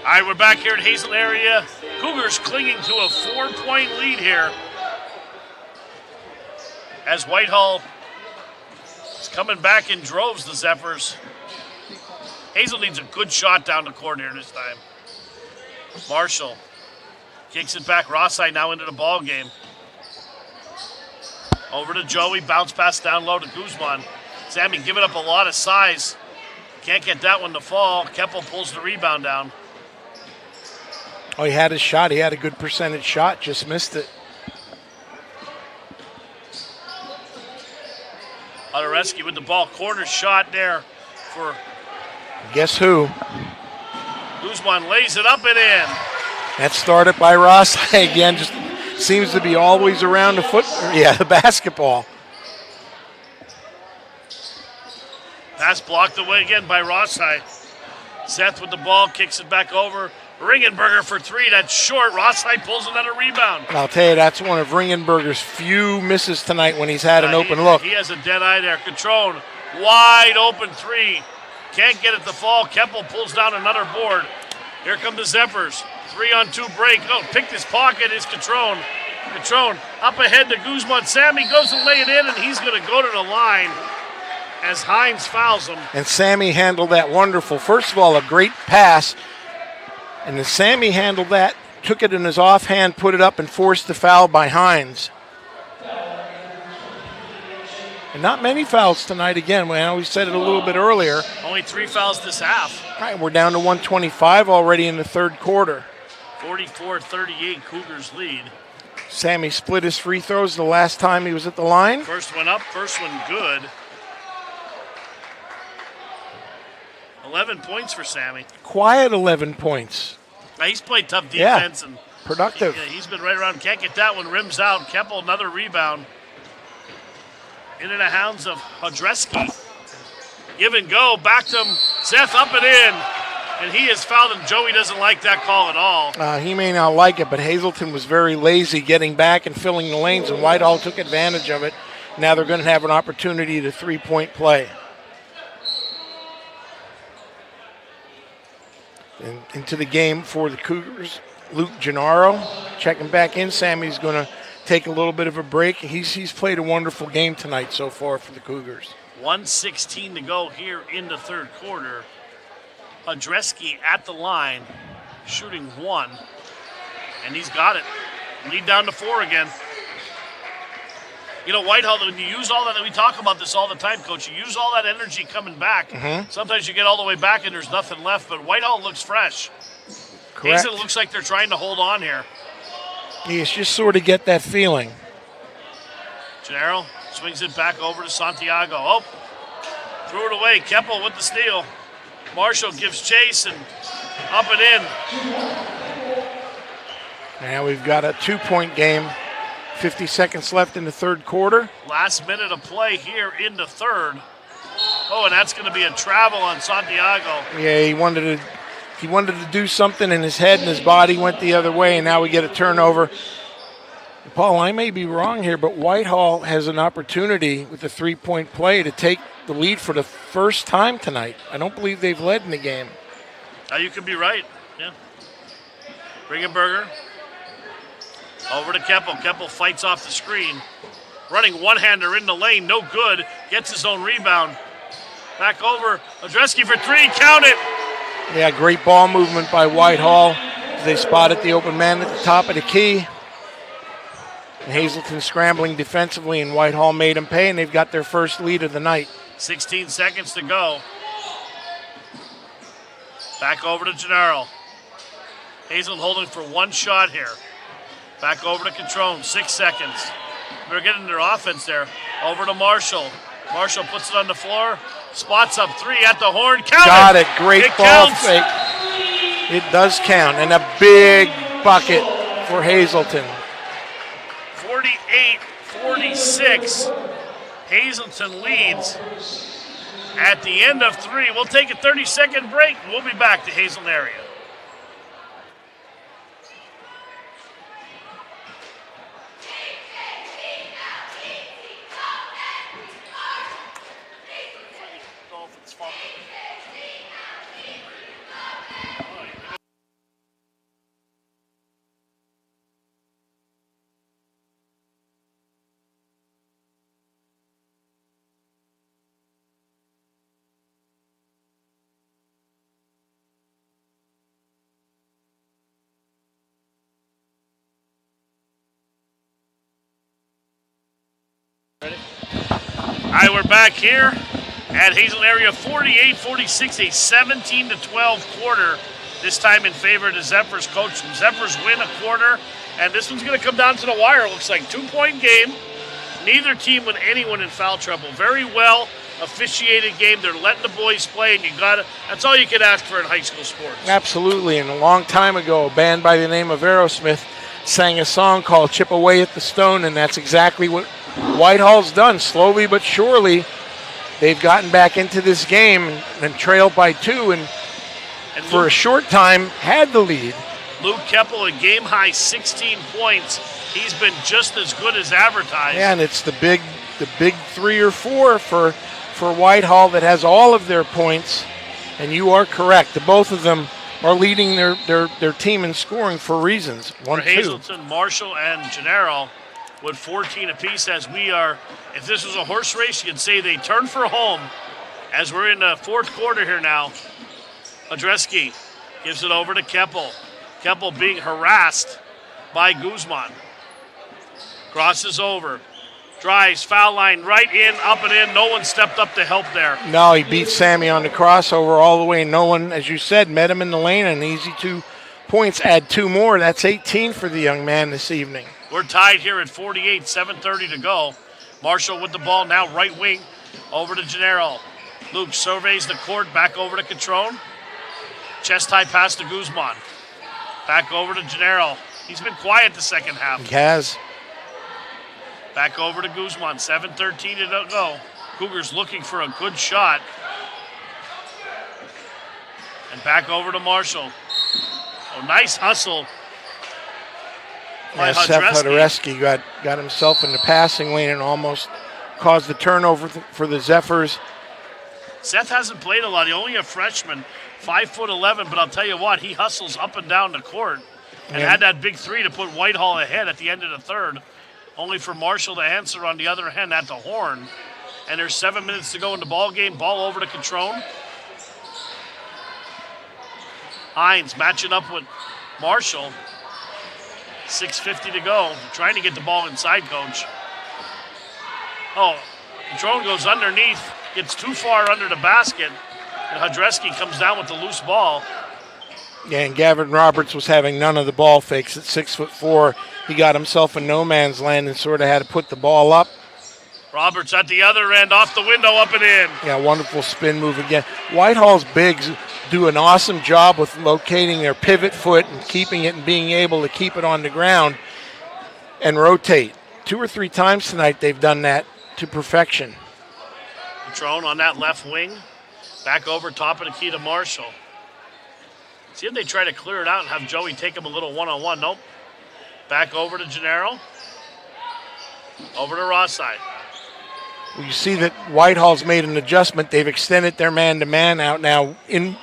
All right, we're back here at Hazleton area. Cougars clinging to a 4-point lead here as Whitehall is coming back in droves, the Zephyrs. Hazel needs a good shot down the court here this time. Marshall kicks it back. Rossai now into the ball game. Over to Joey. Bounce pass down low to Guzman. Sammy giving up a lot of size. Can't get that one to fall. Keppel pulls the rebound down. Oh, he had his shot. He had a good percentage shot. Just missed it. Odoreski with the ball. Corner shot there for... Guess who? Guzman lays it up and in. That started by Ross again. Just seems to be always around the basketball. Pass blocked away again by Rossai. Seth with the ball, kicks it back over. Ringenberger for three. That's short. Rossai pulls another rebound. I'll tell you, that's one of Ringenberger's few misses tonight when he's had an open look. He has a dead eye there. Catrone, wide open three. Can't get it to fall. Keppel pulls down another board. Here come the Zephyrs. 3-on-2 break. Oh, picked his pocket is Catrone. Catrone up ahead to Guzman. Sammy goes to lay it in, and he's going to go to the line as Hines fouls him. And Sammy handled that wonderful. First of all, a great pass. And then Sammy handled that, took it in his offhand, put it up, and forced the foul by Hines. And not many fouls tonight again. We said it a little bit earlier. Only 3 fouls this half. All right, we're down to 125 already in the third quarter. 44-38, Cougars lead. Sammy split his free throws the last time he was at the line. First one up, first one good. 11 points for Sammy. Quiet 11 points. Now he's played tough defense and productive. He's been right around. Can't get that one. Rims out. Keppel another rebound. Into the hounds of Hodreski. Give and go. Back to him. Seth up and in. And he is fouled, and Joey doesn't like that call at all. He may not like it, but Hazleton was very lazy getting back and filling the lanes, and Whitehall took advantage of it. Now they're going to have an opportunity to three-point play. And into the game for the Cougars, Luke Gennaro checking back in. Sammy's going to take a little bit of a break. He's played a wonderful game tonight so far for the Cougars. 1:16 to go here in the third quarter. Hodreski at the line, shooting one, and he's got it. Lead down to 4 again. You know, Whitehall, when you use all that, we talk about this all the time, Coach, you use all that energy coming back. Mm-hmm. Sometimes you get all the way back and there's nothing left, but Whitehall looks fresh. Correct. Hazen looks like they're trying to hold on here. Yes, just sort of get that feeling. Gennaro swings it back over to Santiago. Oh, threw it away. Keppel with the steal. Marshall gives chase and up and in. Now we've got a 2-point game. 50 seconds left in the third quarter. Last minute of play here in the third. Oh, and that's going to be a travel on Santiago. Yeah, he wanted to do something, and his head and his body went the other way, and now we get a turnover. Paul, I may be wrong here, but Whitehall has an opportunity with the 3-point play to take the lead for the first time tonight. I don't believe they've led in the game. You could be right. Yeah. Ringenberger. Over to Keppel. Keppel fights off the screen. Running one-hander in the lane. No good. Gets his own rebound. Back over. Hodreski for 3. Count it. Yeah, great ball movement by Whitehall. They spotted the open man at the top of the key. And Hazleton scrambling defensively, and Whitehall made him pay, and they've got their first lead of the night. 16 seconds to go. Back over to Gennaro. Hazel holding for one shot here. Back over to Catrone, 6 seconds. They're getting their offense there. Over to Marshall. Marshall puts it on the floor. Spots up 3 at the horn. Count Got it. Great it ball counts. fake. It does count. And a big bucket for Hazleton. 48-46. Hazleton leads at the end of 3. We'll take a 30-second break. We'll be back to Hazleton area. Ready? All right, we're back here at Hazleton area, 48-46, a 17-12 quarter. This time in favor of the Zephyrs. Coach, Zephyrs win a quarter, and this one's going to come down to the wire. It looks like 2-point game. Neither team with anyone in foul trouble. Very well officiated game. They're letting the boys play, and that's all you can ask for in high school sports. Absolutely, and a long time ago, a band by the name of Aerosmith sang a song called Chip Away at the Stone, and that's exactly what Whitehall's done. Slowly but surely, they've gotten back into this game and trailed by 2, and for a short time had the lead. Luke Keppel, a game-high 16 points. He's been just as good as advertised. Yeah, and it's the big 3 or 4 for Whitehall that has all of their points, and you are correct. The both of them are leading their team in scoring for reasons. For Hazleton, Marshall, and Gennaro with 14 apiece. As we are, if this was a horse race, you'd say they turn for home. As we're in the fourth quarter here now, Adreski gives it over to Keppel. Keppel being harassed by Guzman. Crosses over. Drives, foul line, right in, up and in. No one stepped up to help there. No, he beat Sammy on the crossover all the way. No one, as you said, met him in the lane. An easy 2 points. Add 2 more. That's 18 for the young man this evening. We're tied here at 48, 7:30 to go. Marshall with the ball now, right wing, over to Gennaro. Luke surveys the court, back over to Catrone. Chest high pass to Guzman. Back over to Gennaro. He's been quiet the second half. He has. Back over to Guzman, 7:13 to go. Cougars looking for a good shot. And back over to Marshall. Oh, nice hustle by Seth Hodorowski got himself in the passing lane and almost caused the turnover for the Zephyrs. Seth hasn't played a lot. He's only a freshman, 5'11", but I'll tell you what, he hustles up and down the court and had that big 3 to put Whitehall ahead at the end of the third. Only for Marshall to answer on the other end at the horn. And there's 7 minutes to go in the ball game. Ball over to Catrone. Hines matching up with Marshall. 6:50 to go. Trying to get the ball inside, Coach. Oh, Catrone goes underneath. Gets too far under the basket. And Hodreski comes down with the loose ball. Yeah, and Gavin Roberts was having none of the ball fakes at 6'4". He got himself in no man's land and sort of had to put the ball up. Roberts at the other end, off the window, up and in. Yeah, wonderful spin move again. Whitehall's bigs do an awesome job with locating their pivot foot and keeping it and being able to keep it on the ground and rotate. 2 or 3 times tonight they've done that to perfection. Catrone on that left wing. Back over top of the key to Marshall. See if they try to clear it out and have Joey take him a little one-on-one. Nope. Back over to Gennaro. Over to Rosside. Well, you see that Whitehall's made an adjustment. They've extended their man-to-man out now in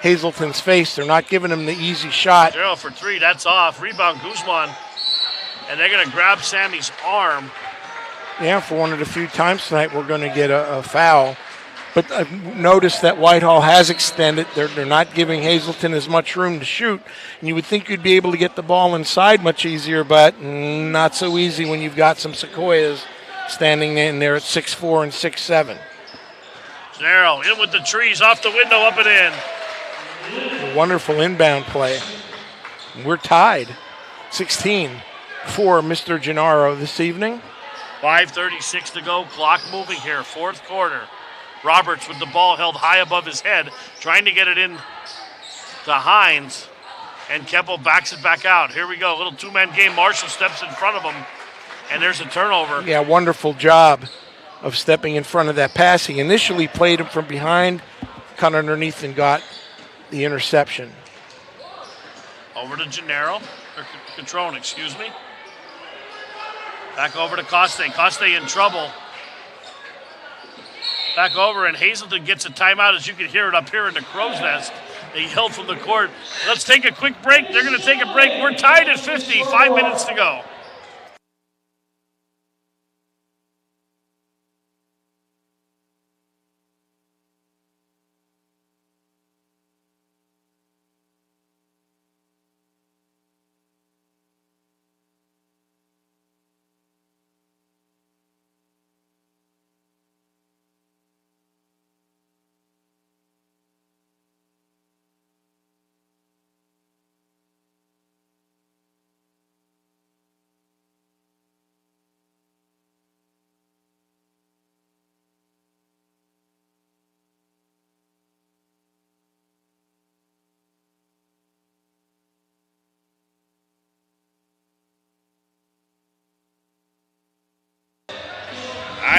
Hazleton's face. They're not giving him the easy shot. 0 for 3. That's off. Rebound Guzman. And they're going to grab Sammy's arm. Yeah, for one of the few times tonight we're going to get a foul. But I've noticed that Whitehall has extended. They're not giving Hazleton as much room to shoot. And you would think you'd be able to get the ball inside much easier, but not so easy when you've got some Sequoias standing in there at 6'4" and 6'7". Gennaro in with the trees, off the window, up and in. A wonderful inbound play. We're tied, 16 for Mr. Gennaro this evening. 5:36 to go, clock moving here, fourth quarter. Roberts with the ball held high above his head, trying to get it in to Hines, and Keppel backs it back out. Here we go, little 2-man game. Marshall steps in front of him, and there's a turnover. Yeah, wonderful job of stepping in front of that pass. He initially played him from behind, cut underneath, and got the interception. Over to Gennaro, or Catrone, excuse me. Back over to Coste. Coste in trouble. Back over, and Hazleton gets a timeout, as you can hear it up here in the crow's nest. They yelled from the court. Let's take a quick break. They're going to take a break. We're tied at 50, 5 minutes to go.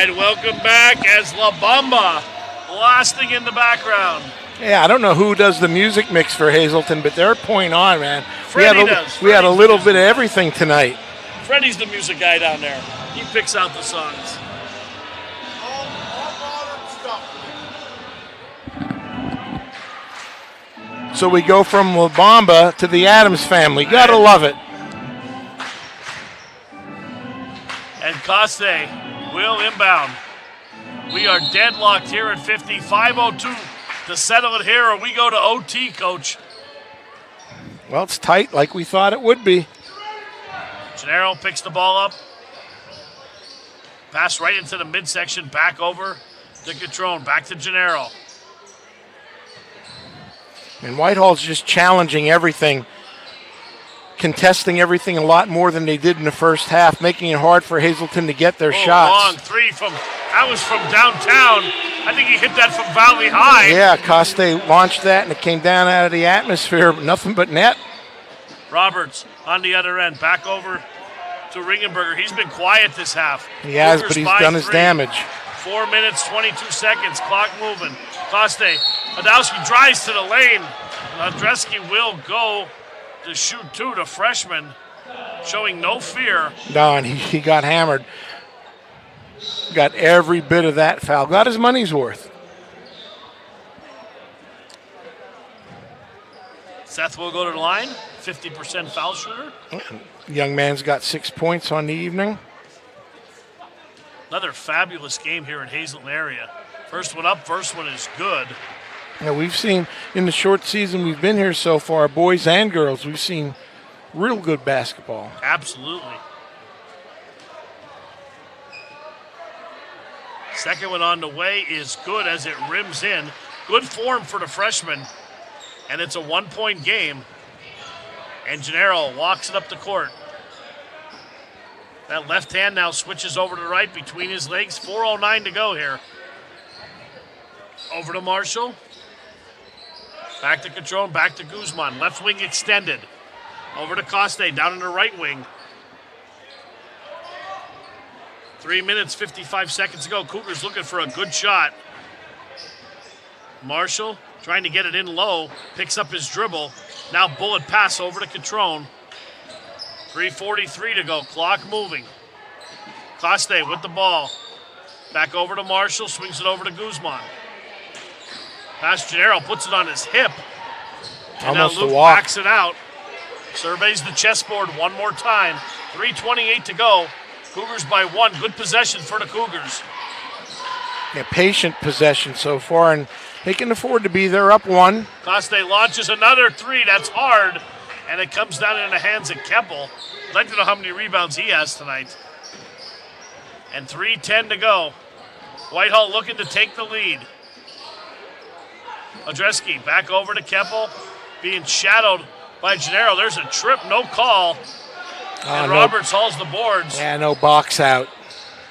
And welcome back as La Bamba blasting in the background. Yeah, I don't know who does the music mix for Hazleton, but they're point on, man. Freddie does. We had a little bit of everything tonight. Freddie's the music guy down there. He picks out the songs. All modern stuff. So we go from La Bamba to the Adams family. Gotta love it. And Coste will inbound. We are deadlocked here at 50. 5:02 to settle it here, or we go to OT, Coach. Well, it's tight like we thought it would be. Gennaro picks the ball up. Pass right into the midsection, back over to Catrone, back to Gennaro. And Whitehall's just challenging everything, contesting everything a lot more than they did in the first half, making it hard for Hazleton to get their shots. Long three that was from downtown. I think he hit that from Valley High. Yeah, Coste launched that and it came down out of the atmosphere, but nothing but net. Roberts on the other end, back over to Ringenberger. He's been quiet this half. He has, Cougars but he's by done his 3. damage. 4 minutes, 22 seconds, clock moving. Coste, Adowski drives to the lane. Andreski will go to shoot two, the freshman, showing no fear. No, and he got hammered. Got every bit of that foul. Got his money's worth. Seth will go to the line, 50% foul shooter. Young man's got 6 points on the evening. Another fabulous game here in Hazleton area. First one up, first one is good. Yeah, we've seen in the short season we've been here so far, boys and girls, we've seen real good basketball. Absolutely. Second one on the way is good as it rims in. Good form for the freshman. And it's a 1-point game. And Gennaro walks it up the court. That left hand now switches over to the right between his legs. 4:09 to go here. Over to Marshall. Back to Catrone, back to Guzman. Left wing extended. Over to Coste, down in the right wing. 3 minutes, 55 seconds to go. Cougars looking for a good shot. Marshall trying to get it in low. Picks up his dribble. Now bullet pass over to Catrone. 3:43 to go. Clock moving. Coste with the ball. Back over to Marshall. Swings it over to Guzman. Pass Gennaro, puts it on his hip. And Almost now Luke a walk. backs it out. Surveys the chessboard one more time. 3:28 to go. Cougars by 1. Good possession for the Cougars. Yeah, patient possession so far, and they can afford to be there up 1. Coste launches another 3. That's hard. And it comes down in the hands of Keppel. I'd like to know how many rebounds he has tonight. And 3:10 to go. Whitehall looking to take the lead. Andreski back over to Keppel. Being shadowed by Gennaro. There's a trip, no call. And Roberts hauls the boards. Yeah, no box out.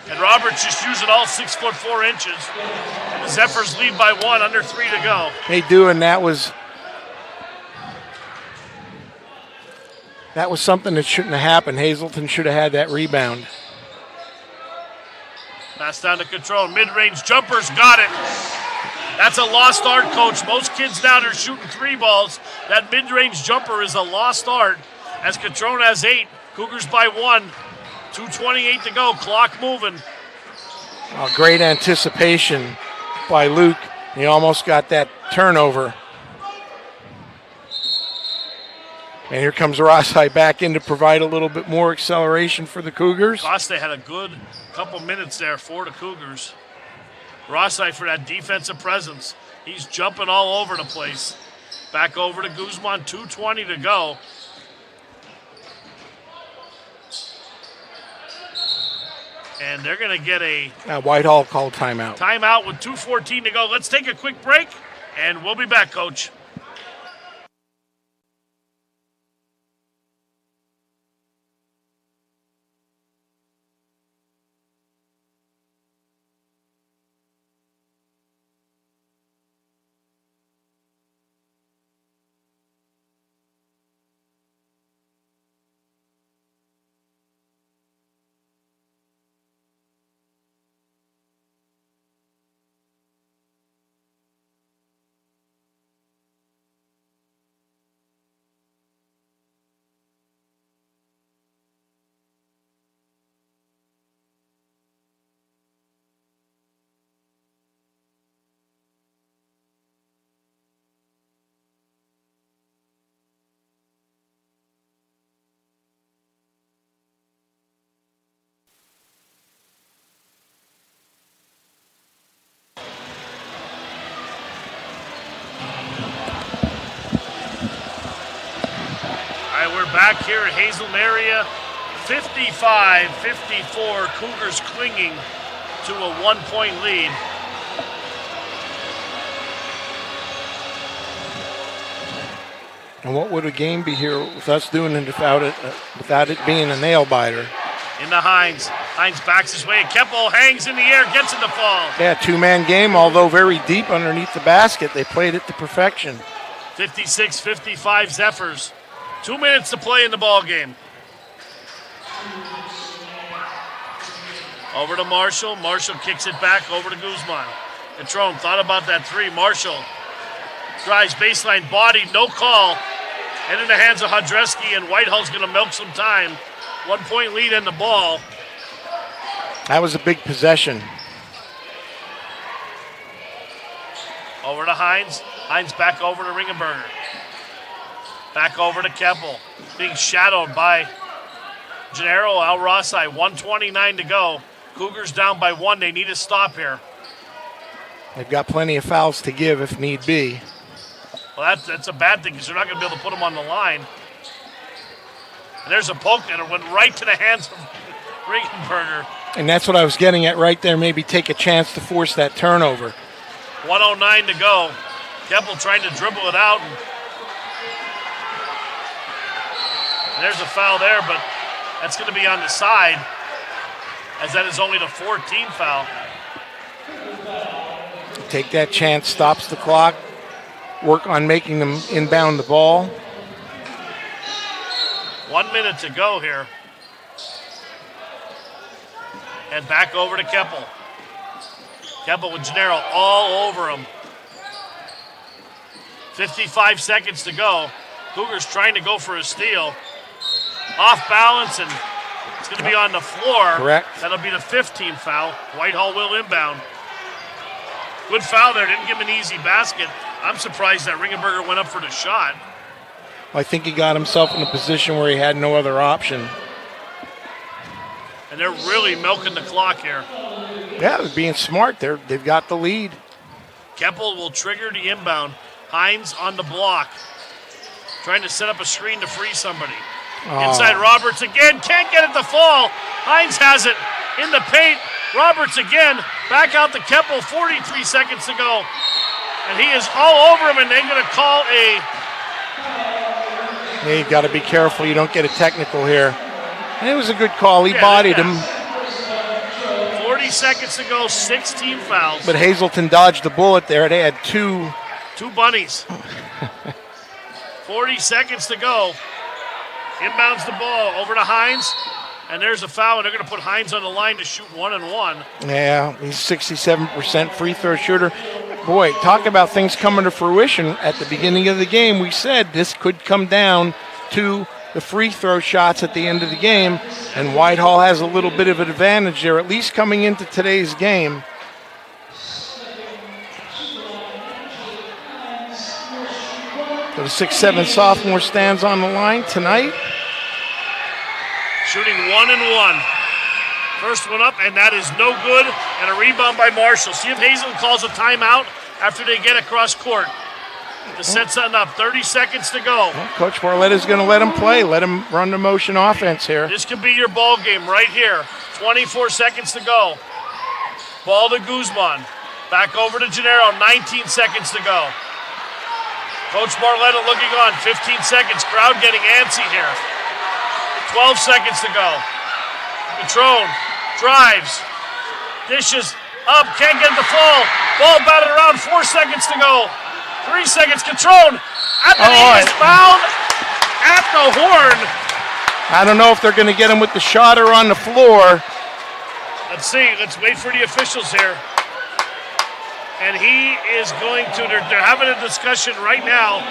And Roberts just using all 6'4" inches. And the Zephyrs lead by 1, under 3 to go. They do, and that was something that shouldn't have happened. Hazleton should have had that rebound. Pass down to Catrone. Mid-range jumpers, got it. That's a lost art, Coach. Most kids now are shooting 3 balls. That mid-range jumper is a lost art. As Catrone has 8. Cougars by 1. 2:28 to go. Clock moving. Great anticipation by Luke. He almost got that turnover. And here comes Rossi back in to provide a little bit more acceleration for the Cougars. Coste had a good couple minutes there for the Cougars. Rossi for that defensive presence. He's jumping all over the place. Back over to Guzman. 2:20 to go. And they're going to get a Whitehall called timeout. Timeout with 2:14 to go. Let's take a quick break, and we'll be back, Coach. back here at Hazleton area. 55-54, Cougars clinging to a 1-point lead. And what would a game be here with us doing it without it being a nail biter? Into Hines. Hines backs his way. Keppel hangs in the air, gets in the fall. Yeah, two-man game, although very deep underneath the basket. They played it to perfection. 56-55 Zephyrs. 2 minutes to play in the ball game. Over to Marshall. Marshall kicks it back over to Guzman. Catrone thought about that three. Marshall drives baseline, body, no call. And in the hands of Hodreski, and Whitehall's going to milk some time. 1 point lead in the ball. That was a big possession. Over to Hines. Hines back over to Ringenberger. Back over to Keppel. Being shadowed by Gennaro Alrossi. 1:29 to go. Cougars down by 1. They need a stop here. They've got plenty of fouls to give if need be. Well, that's a bad thing because they're not going to be able to put them on the line. And there's a poke that went right to the hands of Ringenberger. And that's what I was getting at right there. Maybe take a chance to force that turnover. 1:09 to go. Keppel trying to dribble it out. And there's a foul there, but that's going to be on the side, as that is only the 14th foul. Take that chance, stops the clock. Work on making them inbound the ball. 1 minute to go here. And back over to Keppel. Keppel with Gennaro all over him. 55 seconds to go. Cougars trying to go for a steal. Off balance, and it's going to be on the floor. Correct. That'll be the 15th foul. Whitehall will inbound. Good foul there. Didn't give him an easy basket. I'm surprised that Ringenberger went up for the shot. I think he got himself in a position where he had no other option. And they're really milking the clock here. Yeah, they're being smart. They've got the lead. Keppel will trigger the inbound. Hines on the block. Trying to set up a screen to free somebody. Inside Roberts again. Can't get it to fall. Hines has it in the paint. Roberts again. Back out to Keppel. 43 seconds to go. And he is all over him, and they're going to call a... Yeah, you've got to be careful you don't get a technical here. And it was a good call. He bodied him. 40 seconds to go, 16 fouls. But Hazleton dodged the bullet there. They had two bunnies. 40 seconds to go. Inbounds the ball over to Hines. And there's a foul, and they're going to put Hines on the line to shoot 1-and-1. Yeah, he's 67% free throw shooter. Boy, talk about things coming to fruition. At the beginning of the game, we said this could come down to the free throw shots at the end of the game, and Whitehall has a little bit of an advantage there, at least coming into today's game. So the 6'7" sophomore stands on the line tonight. Shooting 1-and-1. First one up, and that is no good. And a rebound by Marshall. See if Hazleton calls a timeout after they get across court to set something up. 30 seconds to go. Well, Coach Barletta's going to let him play. Let him run the motion offense here. This could be your ball game right here. 24 seconds to go. Ball to Guzman. Back over to Gennaro. 19 seconds to go. Coach Barletta looking on. 15 seconds. Crowd getting antsy here. 12 seconds to go. Catrone drives. Dishes up. Can't get the fall. Ball batted around. 4 seconds to go. 3 seconds. Catrone at the knee is fouled at the horn. I don't know if they're going to get him with the shot or on the floor. Let's see. Let's wait for the officials here. And he is going to, they're having a discussion right now.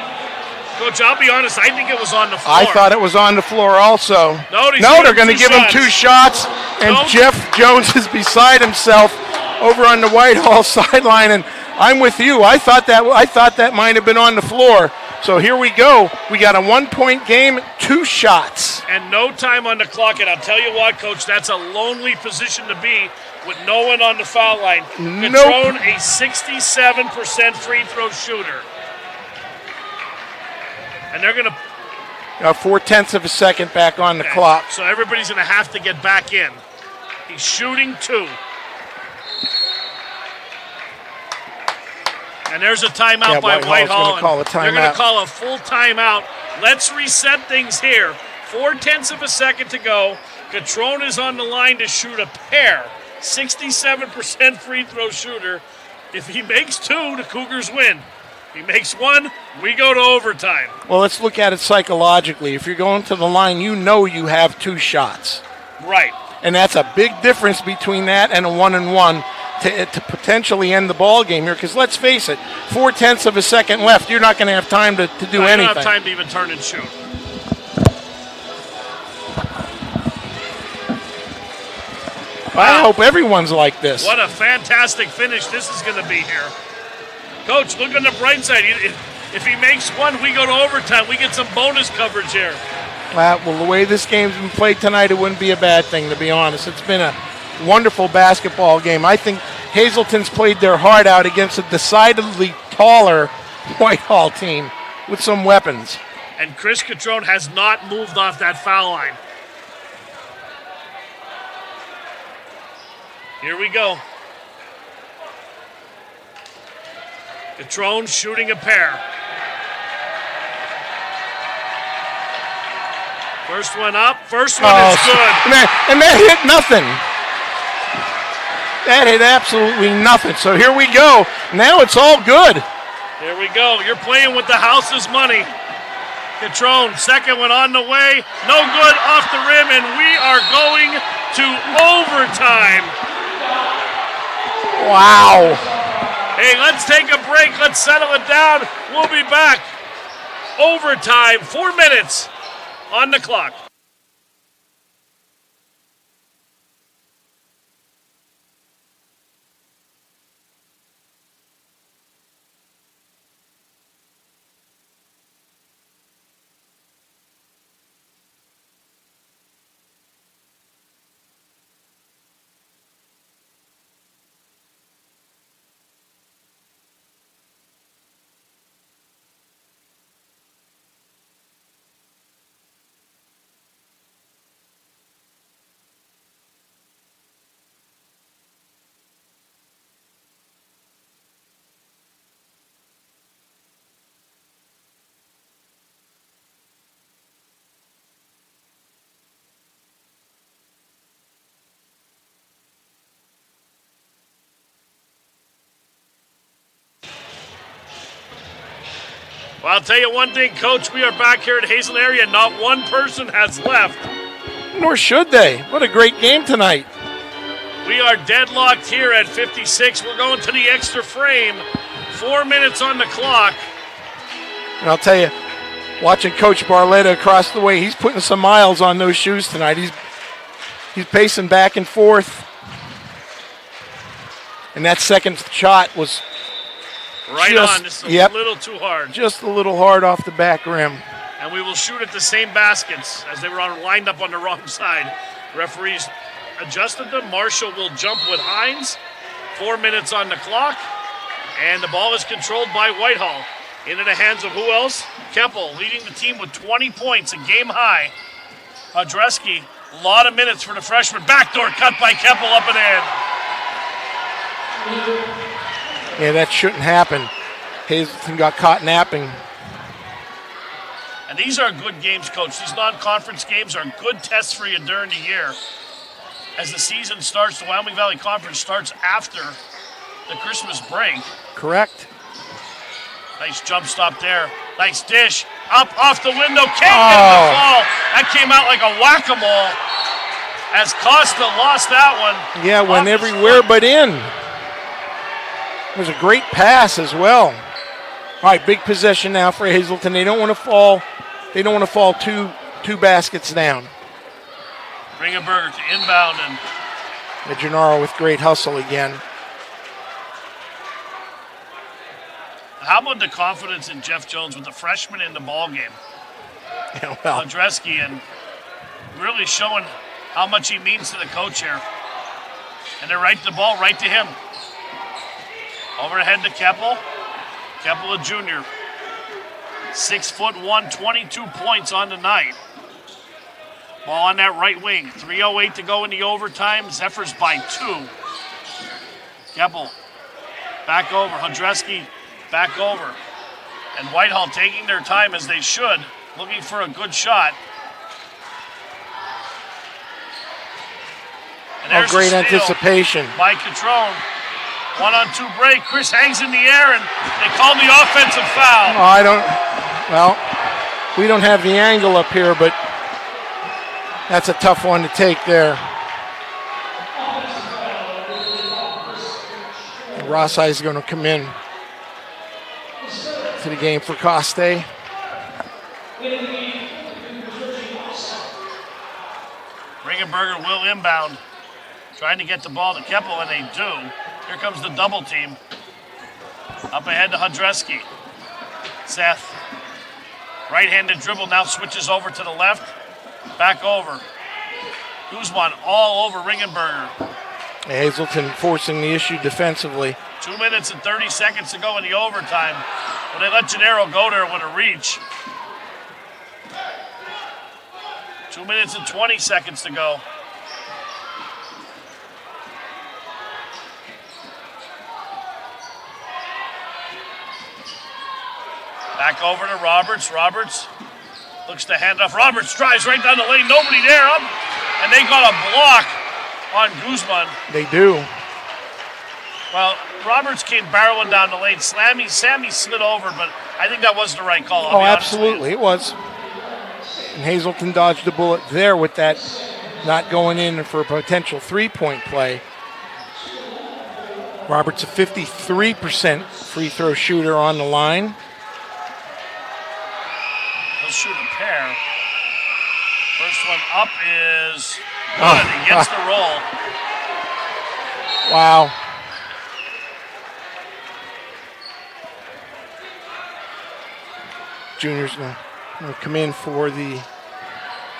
Coach, I'll be honest, I think it was on the floor. I thought it was on the floor also. No, they're going to give him 2 shots. And Jeff Jones is beside himself over on the Whitehall sideline. And I'm with you. I thought that might have been on the floor. So here we go. We got a 1-point game, 2 shots. And no time on the clock. And I'll tell you what, Coach, that's a lonely position to be with no one on the foul line. Catrone, a 67% free throw shooter. And they're going to... 4/10 of a second back on the clock. So everybody's going to have to get back in. He's shooting 2. And there's a timeout by Whitehall. They're going to call a full timeout. Let's reset things here. 4/10 of a second to go. Catrone is on the line to shoot a pair. 67% free throw shooter. If he makes 2, the Cougars win. If he makes 1, we go to overtime. Well, let's look at it psychologically. If you're going to the line, you know you have 2 shots. Right. And that's a big difference between that and a 1-and-1 to potentially end the ball game here. Because let's face it, 4/10 of a second left. You're not going to have time to do anything. You don't have time to even turn and shoot. I hope everyone's like this. What a fantastic finish this is going to be here. Coach, look on the bright side. If he makes 1, we go to overtime. We get some bonus coverage here. Well, the way this game's been played tonight, it wouldn't be a bad thing, to be honest. It's been a wonderful basketball game. I think Hazleton's played their heart out against a decidedly taller Whitehall team with some weapons. And Chris Catrone has not moved off that foul line. Here we go. Catrone shooting a pair. First one up. First one is good. And that hit nothing. That hit absolutely nothing. So here we go. Now it's all good. Here we go. You're playing with the house's money. Catrone, second one on the way. No good off the rim, and we are going to overtime. Wow. Hey, let's take a break. Let's settle it down. We'll be back. Overtime, 4 minutes on the clock. Well, I'll tell you one thing, Coach. We are back here at Hazleton area. Not one person has left. Nor should they. What a great game tonight. We are deadlocked here at 56. We're going to the extra frame. 4 minutes on the clock. And I'll tell you, watching Coach Barletta across the way, he's putting some miles on those shoes tonight. He's pacing back and forth. And that second shot was just a little too hard. Just a little hard off the back rim. And we will shoot at the same baskets as they were lined up on the wrong side. Referees adjusted them. Marshall will jump with Hines. 4 minutes on the clock. And the ball is controlled by Whitehall. Into the hands of who else? Keppel leading the team with 20 points, a game high. Hadreski, a lot of minutes for the freshman. Backdoor cut by Keppel up and in. Yeah, that shouldn't happen. Hazleton got caught napping. And these are good games, Coach. These non-conference games are good tests for you during the year. As the season starts, the Wyoming Valley Conference starts after the Christmas break. Correct. Nice jump stop there. Nice dish. Up off the window. Can't get the ball. That came out like a whack-a-mole. As Costa lost that one. Yeah, went everywhere but in. It was a great pass as well. All right, big possession now for Hazleton. They don't want to fall. They don't want to fall two baskets down. Ringenberger to inbound and Gennaro with great hustle again. How about the confidence in Jeff Jones with the freshman in the ball game? Yeah, well, Andreski, and really showing how much he means to the coach here. And they're right the ball right to him. Overhead to Keppel. Keppel, a junior. 6'1", 22 points on the night. Ball on that right wing. 3:08 to go in the overtime. Zephyrs by 2. Keppel back over. Hodreski back over. And Whitehall taking their time as they should, looking for a good shot. And there's great a steal anticipation by Catrone. 1-on-2 break. Chris hangs in the air, and they call the offensive foul. We don't have the angle up here, but that's a tough one to take there. Rossi is going to come in to the game for Coste. Ringenberger will inbound, trying to get the ball to Keppel, and they do. Here comes the double team. Up ahead to Hodreski. Seth. Right-handed dribble now switches over to the left. Back over. Guzman all over Ringenberger. Hazleton forcing the issue defensively. 2 minutes and 30 seconds to go in the overtime. But they let Gennaro go there with a reach. 2 minutes and 20 seconds to go. Back over to Roberts. Roberts looks to hand off. Roberts drives right down the lane. Nobody there. And they got a block on Guzman. They do. Well, Roberts came barreling down the lane. Sammy slid over, but I think that was the right call. Oh, absolutely. It was. And Hazleton dodged a bullet there with that not going in for a potential three-point play. Roberts a 53% free throw shooter on the line. He'll shoot a pair. First one up is good. He gets the roll. Wow. Junior's going to come in for the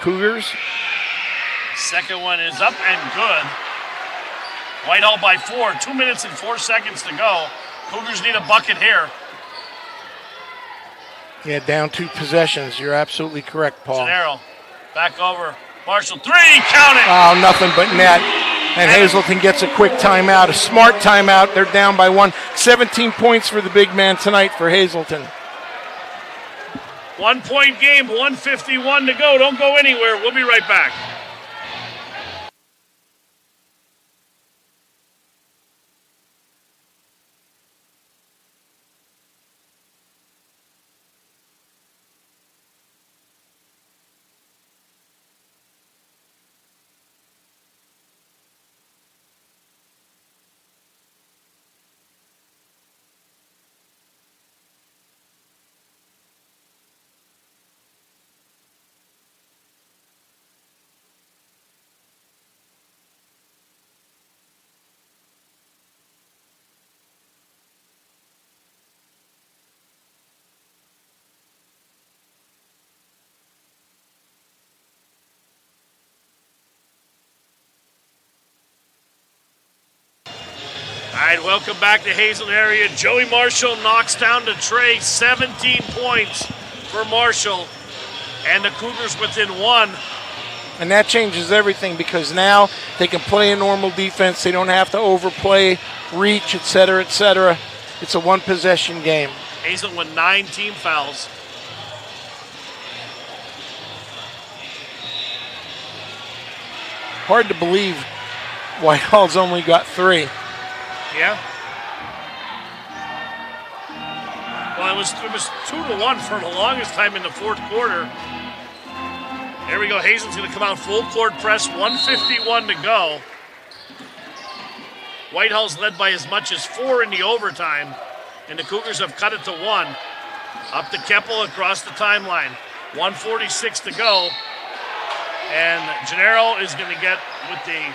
Cougars. Second one is up and good. Whitehall by 4. 2 minutes and 4 seconds to go. Cougars need a bucket here. Yeah, down 2 possessions. You're absolutely correct, Paul. Gennaro back over. Marshall, 3, count it. Oh, nothing but net. And Hazleton gets a quick timeout, a smart timeout. They're down by 1. 17 points for the big man tonight for Hazleton. 1 point game, 1:51 to go. Don't go anywhere. We'll be right back. All right, welcome back to Hazleton area. Joey Marshall knocks down the tray. 17 points for Marshall. And the Cougars within 1. And that changes everything because now they can play a normal defense. They don't have to overplay, reach, et cetera, et cetera. It's a one-possession game. Hazleton with 9 team fouls. Hard to believe Whitehall's only got 3. Yeah. Well, it was 2-1 for the longest time in the fourth quarter. There we go. Hazleton's going to come out full court press. 1:51 to go. Whitehall's led by as much as 4 in the overtime, and the Cougars have cut it to 1. Up to Keppel across the timeline. 1:46 to go. And Gennaro is going to get with the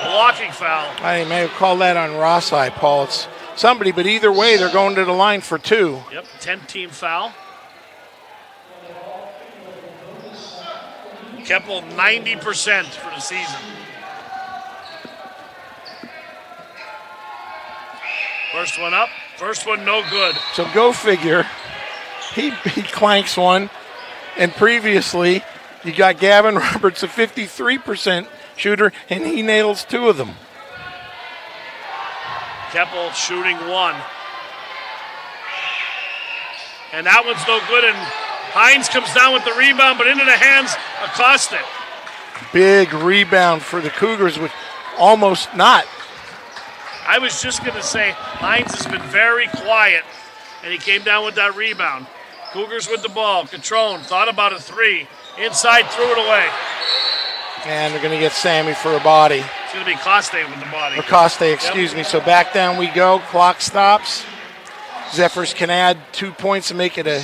blocking foul. I may have called that on Rossi, Paul. It's somebody, but either way, they're going to the line for 2. Yep, 10-team foul. Keppel 90% for the season. First one up, first one no good. So go figure. he clanks one. And previously, you got Gavin Roberts, a 53% shooter, and he nails 2 of them. Keppel shooting 1. And that one's no good, and Hines comes down with the rebound, but into the hands of Acosta. Big rebound for the Cougars with almost not. I was just going to say, Hines has been very quiet, and he came down with that rebound. Cougars with the ball. Catrone thought about a 3. Inside, threw it away. And they're going to get Sammy for a body. It's going to be Coste with the body. Or Coste, excuse me. So back down we go. Clock stops. Zephyrs can add 2 points and make it a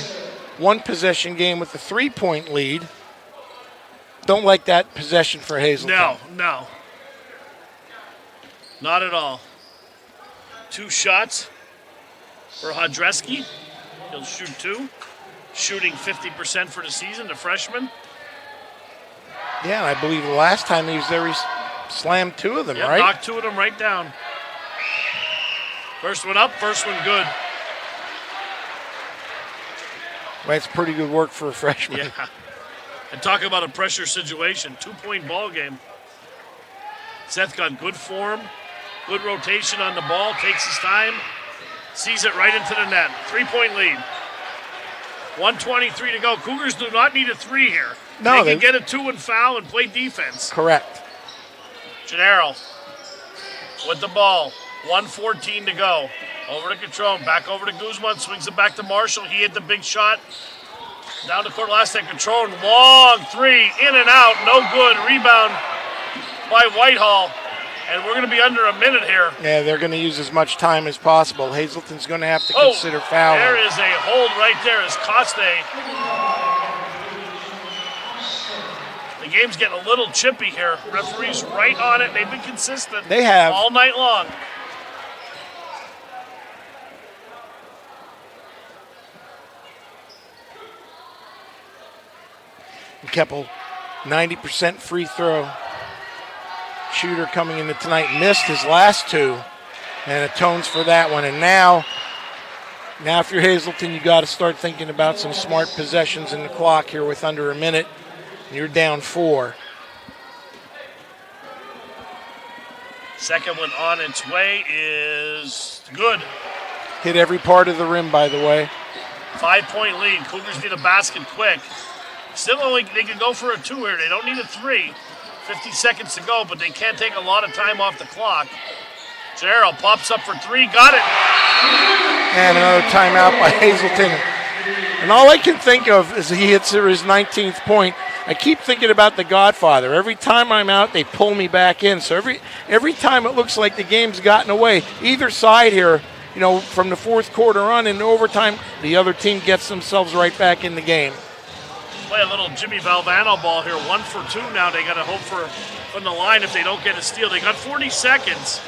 1-possession game with a 3-point lead. Don't like that possession for Hazleton. No. Not at all. 2 shots for Hodreski. He'll shoot 2. Shooting 50% for the season, the freshman. Yeah, and I believe the last time he was there, he slammed 2 of them, right? Knocked 2 of them right down. First one up, first one good. Well, that's pretty good work for a freshman. Yeah. And talk about a pressure situation. 2-point ball game. Seth got good form, good rotation on the ball, takes his time, sees it right into the net. 3-point lead. 1:23 to go. Cougars do not need a 3 here. No, they can get a 2 and foul and play defense. Correct. Gennaro with the ball. 1:14 to go. Over to Catrone. Back over to Guzman. Swings it back to Marshall. He hit the big shot. Down the court last time. Catrone. Long 3. In and out. No good. Rebound by Whitehall. And we're going to be under a minute here. Yeah, they're going to use as much time as possible. Hazleton's going to have to consider fouling. There is a hold right there as Coste. The game's getting a little chippy here. Referees right on it. They've been consistent. They have. All night long. Keppel, 90% free throw shooter coming into tonight. Missed his last 2 and atones for that one. And now if you're Hazleton, you got to start thinking about some smart possessions in the clock here with under a minute. You're down 4. Second one on its way is good. Hit every part of the rim, by the way. 5-point lead. Cougars need a basket quick. Still only they can go for a 2 here. They don't need a 3. 50 seconds to go, but they can't take a lot of time off the clock. Gerald pops up for 3. Got it. And another timeout by Hazleton. And all I can think of is he hits his 19th point. I keep thinking about The Godfather. Every time I'm out, they pull me back in. So every time it looks like the game's gotten away, either side here, from the fourth quarter on into overtime, the other team gets themselves right back in the game. Play a little Jimmy Valvano ball here. 1 for 2 now. They got to hope from the line if they don't get a steal. They got 40 seconds.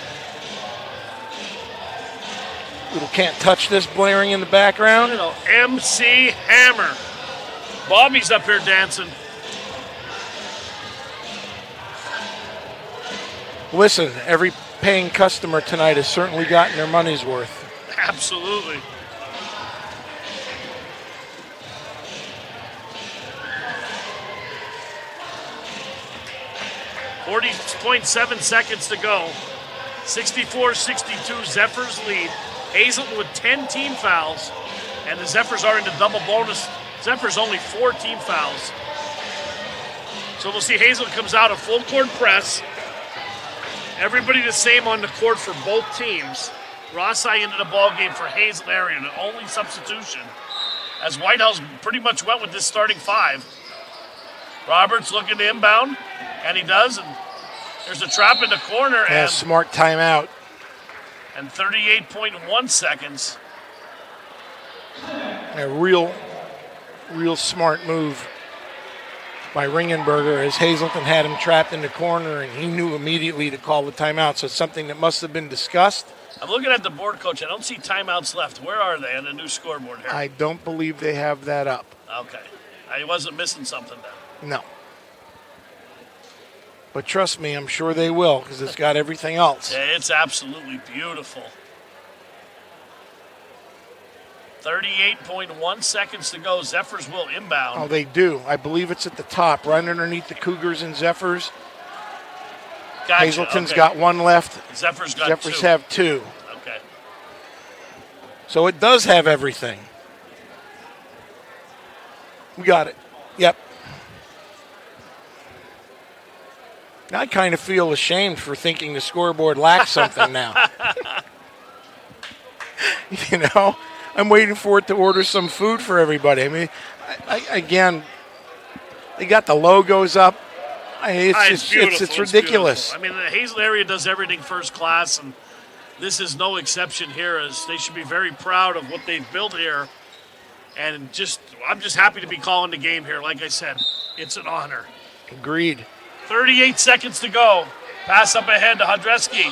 Little can't touch this blaring in the background. MC Hammer. Bobby's up here dancing. Listen, every paying customer tonight has certainly gotten their money's worth. Absolutely. .7 seconds to go. 64-62, Zephyrs lead. Hazleton with 10 team fouls, and the Zephyrs are into double bonus. Zephyrs only 4 team fouls. So we'll see Hazleton comes out a full court press. Everybody the same on the court for both teams. Rossai into the ball game for Hazleton area, the only substitution, as Whitehall's pretty much went with this starting 5. Roberts looking to inbound, and he does, and there's a trap in the corner. Yeah, smart timeout. And 38.1 seconds. A real smart move by Ringenberger as Hazleton had him trapped in the corner, and he knew immediately to call the timeout. So it's something that must have been discussed. I'm looking at the board, Coach. I don't see timeouts left. Where are they on the new scoreboard here? I don't believe they have that up. Okay. I wasn't missing something then. No. But trust me, I'm sure they will, because it's got everything else. Yeah, it's absolutely beautiful. 38.1 seconds to go. Zephyrs will inbound. Oh, they do. I believe it's at the top, right underneath the Cougars and Zephyrs. Gotcha. Hazleton's got one left. Zephyrs got Zephyrs two. have two. Okay. So it does have everything. We got it. Yep. I kind of feel ashamed for thinking the scoreboard lacks something now. You know, I'm waiting for it to order some food for everybody. I mean, again, they got the logos up. It's ridiculous. I mean, the Hazleton area does everything first class, and this is no exception here. As they should be very proud of what they've built here. And I'm just happy to be calling the game here. Like I said, it's an honor. Agreed. 38 seconds to go. Pass up ahead to Hodreski.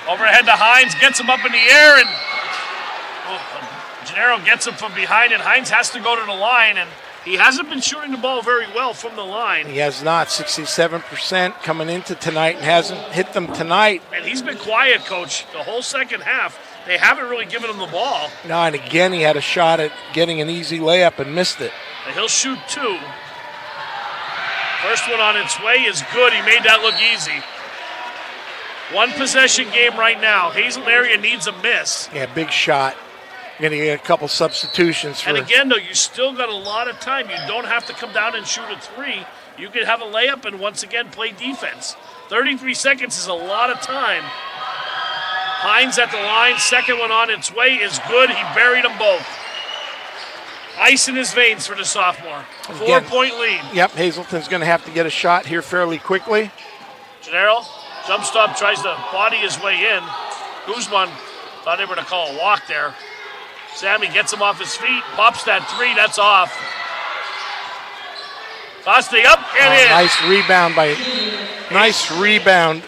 Overhead to Hines. Gets him up in the air. And Gennaro gets him from behind. And Hines has to go to the line. And he hasn't been shooting the ball very well from the line. He has not. 67% coming into tonight and hasn't hit them tonight. And he's been quiet, Coach, the whole second half. They haven't really given him the ball. No, and again, he had a shot at getting an easy layup and missed it. And he'll shoot two. First one on its way is good. He made that look easy. One possession game right now. Hazleton area needs a miss. Yeah, big shot. You're going to get a couple substitutions. And again, though, you still got a lot of time. You don't have to come down and shoot a three. You can have a layup and once again play defense. 33 seconds is a lot of time. Hines at the line. Second one on its way is good. He buried them both. Ice in his veins for the sophomore. 4-point lead. Yep, Hazleton's going to have to get a shot here fairly quickly. Gennaro, jump stop, tries to body his way in. Guzman thought they were going to call a walk there. Sammy gets him off his feet, pops that three, that's off. Costi up and in. Nice rebound.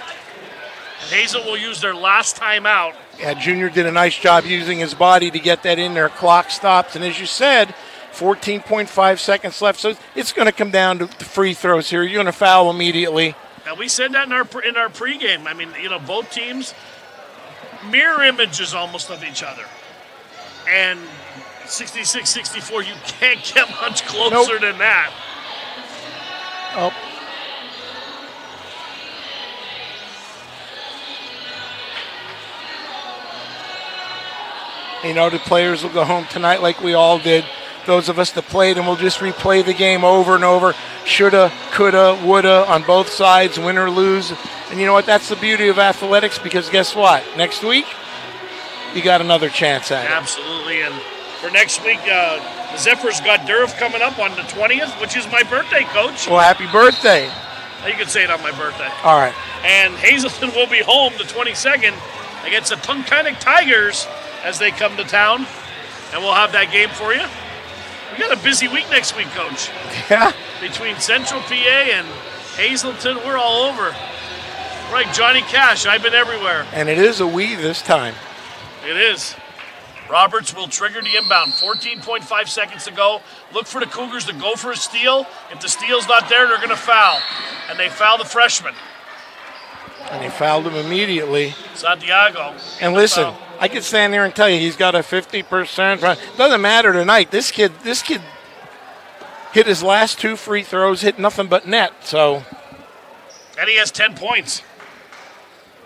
Hazel will use their last timeout. Yeah, Junior did a nice job using his body to get that in there. Clock stops, and as you said, 14.5 seconds left. So it's going to come down to the free throws here. You're going to foul immediately. And we said that in our pregame. I mean, both teams mirror images almost of each other. And 66-64, you can't get much closer than that. Oh. The players will go home tonight like we all did. Those of us that played, and we'll just replay the game over and over. Shoulda, coulda, woulda on both sides, win or lose. And you know what? That's the beauty of athletics, because guess what? Next week, you got another chance at it. Absolutely. And for next week, the Zephyrs got Durf coming up on the 20th, which is my birthday, Coach. Well, happy birthday. You can say it on my birthday. All right. And Hazleton will be home the 22nd against the Tunkhannock Tigers as they come to town. And we'll have that game for you. We got a busy week next week, Coach. Yeah. Between Central PA and Hazleton, we're all over. Right, Johnny Cash, I've been everywhere. And it is a we this time. It is. Roberts will trigger the inbound. 14.5 seconds to go. Look for the Cougars to go for a steal. If the steal's not there, they're going to foul. And they foul the freshman. And they fouled him immediately. Santiago. And listen, I could stand there and tell you he's got a 50%. Doesn't matter tonight. This kid hit his last two free throws, hit nothing but net. So. And he has 10 points.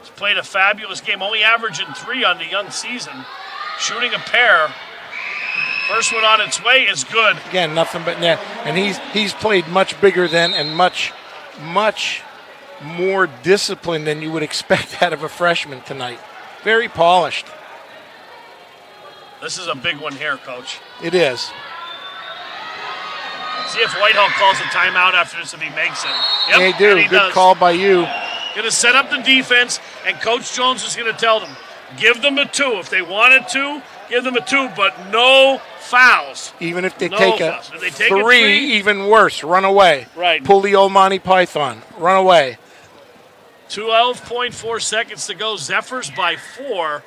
He's played a fabulous game, only averaging 3 on the young season. Shooting a pair. First one on its way is good. Again, nothing but net. And he's played much bigger than and much more disciplined than you would expect out of a freshman tonight. Very polished. This is a big one here, Coach. It is. See if Whitehall calls a timeout after this if he makes it. Yep, they do. Good does. Call by you. Going to set up the defense, and Coach Jones is going to tell them, give them a 2. If they wanted to, give them a 2, but no fouls. Even if they no take fouls. a they take three, even worse, run away. Right. Pull the old Monty Python. Run away. 12.4 seconds to go. Zephyrs by 4.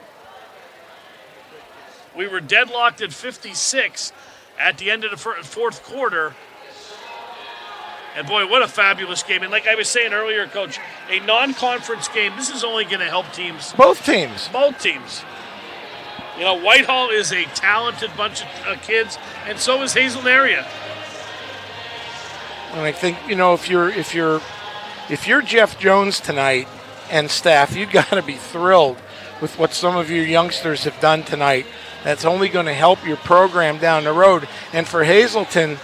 We were deadlocked at 56 at the end of the fourth quarter. And boy, what a fabulous game. And like I was saying earlier, Coach, a non-conference game, this is only going to help teams. Both teams. Both teams. You know, Whitehall is a talented bunch of kids, and so is Hazleton area. And I think, you know, if you're Jeff Jones tonight and staff, you've got to be thrilled with what some of your youngsters have done tonight. That's only going to help your program down the road. And for Hazleton,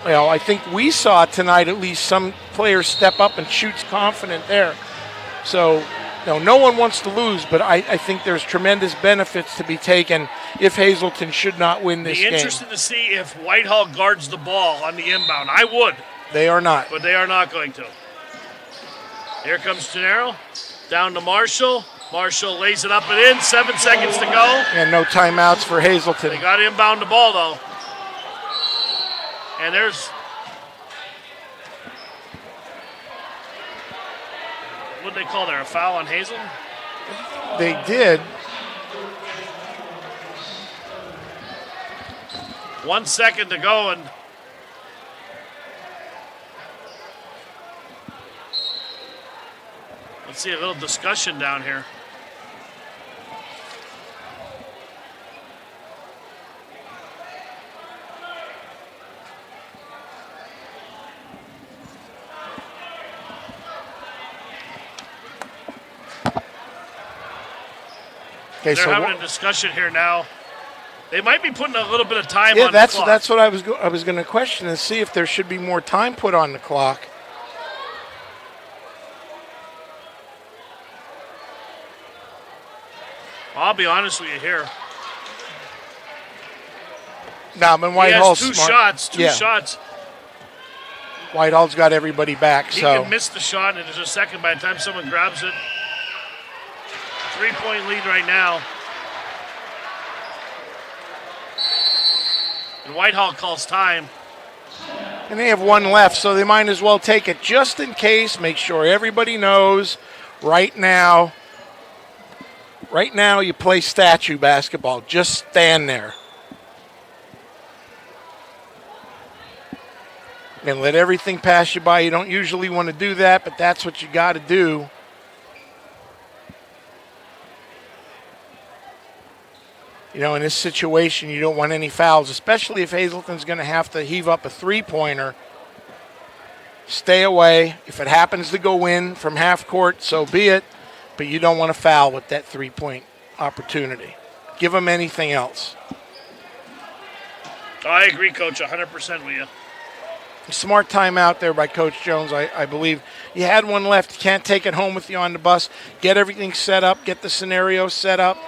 well, I think we saw tonight at least some players step up and shoot's confident there. So, no one wants to lose, but I think there's tremendous benefits to be taken if Hazleton should not win this game. Be interested to see if Whitehall guards the ball on the inbound. I would. They are not. But they are not going to. Here comes Gennaro. Down to Marshall. Marshall lays it up and in. 7 seconds to go. And no timeouts for Hazleton. They got to inbound the ball, though. And there's... what did they call there? A foul on Hazleton? They did. 1 second to go, and let's see a little discussion down here. Okay, They're so having a discussion here now. They might be putting a little bit of time yeah, on the clock. that's what I was going to question and see if there should be more time put on the clock. I'll be honest with you here. Now, but Whitehall's he has smart. two shots. Whitehall's got everybody back. He so can miss the shot, and there's a second by the time someone grabs it. 3-point lead right now. And Whitehall calls time. And they have one left, so they might as well take it just in case. Make sure everybody knows right now you play statue basketball. Just stand there. And let everything pass you by. You don't usually want to do that, but that's what you got to do. You know, in this situation, you don't want any fouls, especially if Hazleton's going to have to heave up a three-pointer. Stay away. If it happens to go in from half court, so be it. But you don't want to foul with that three-point opportunity. Give them anything else. I agree, Coach, 100% with you. Smart timeout there by Coach Jones, I believe. You had one left. You can't take it home with you on the bus. Get everything set up. Get the scenario set up.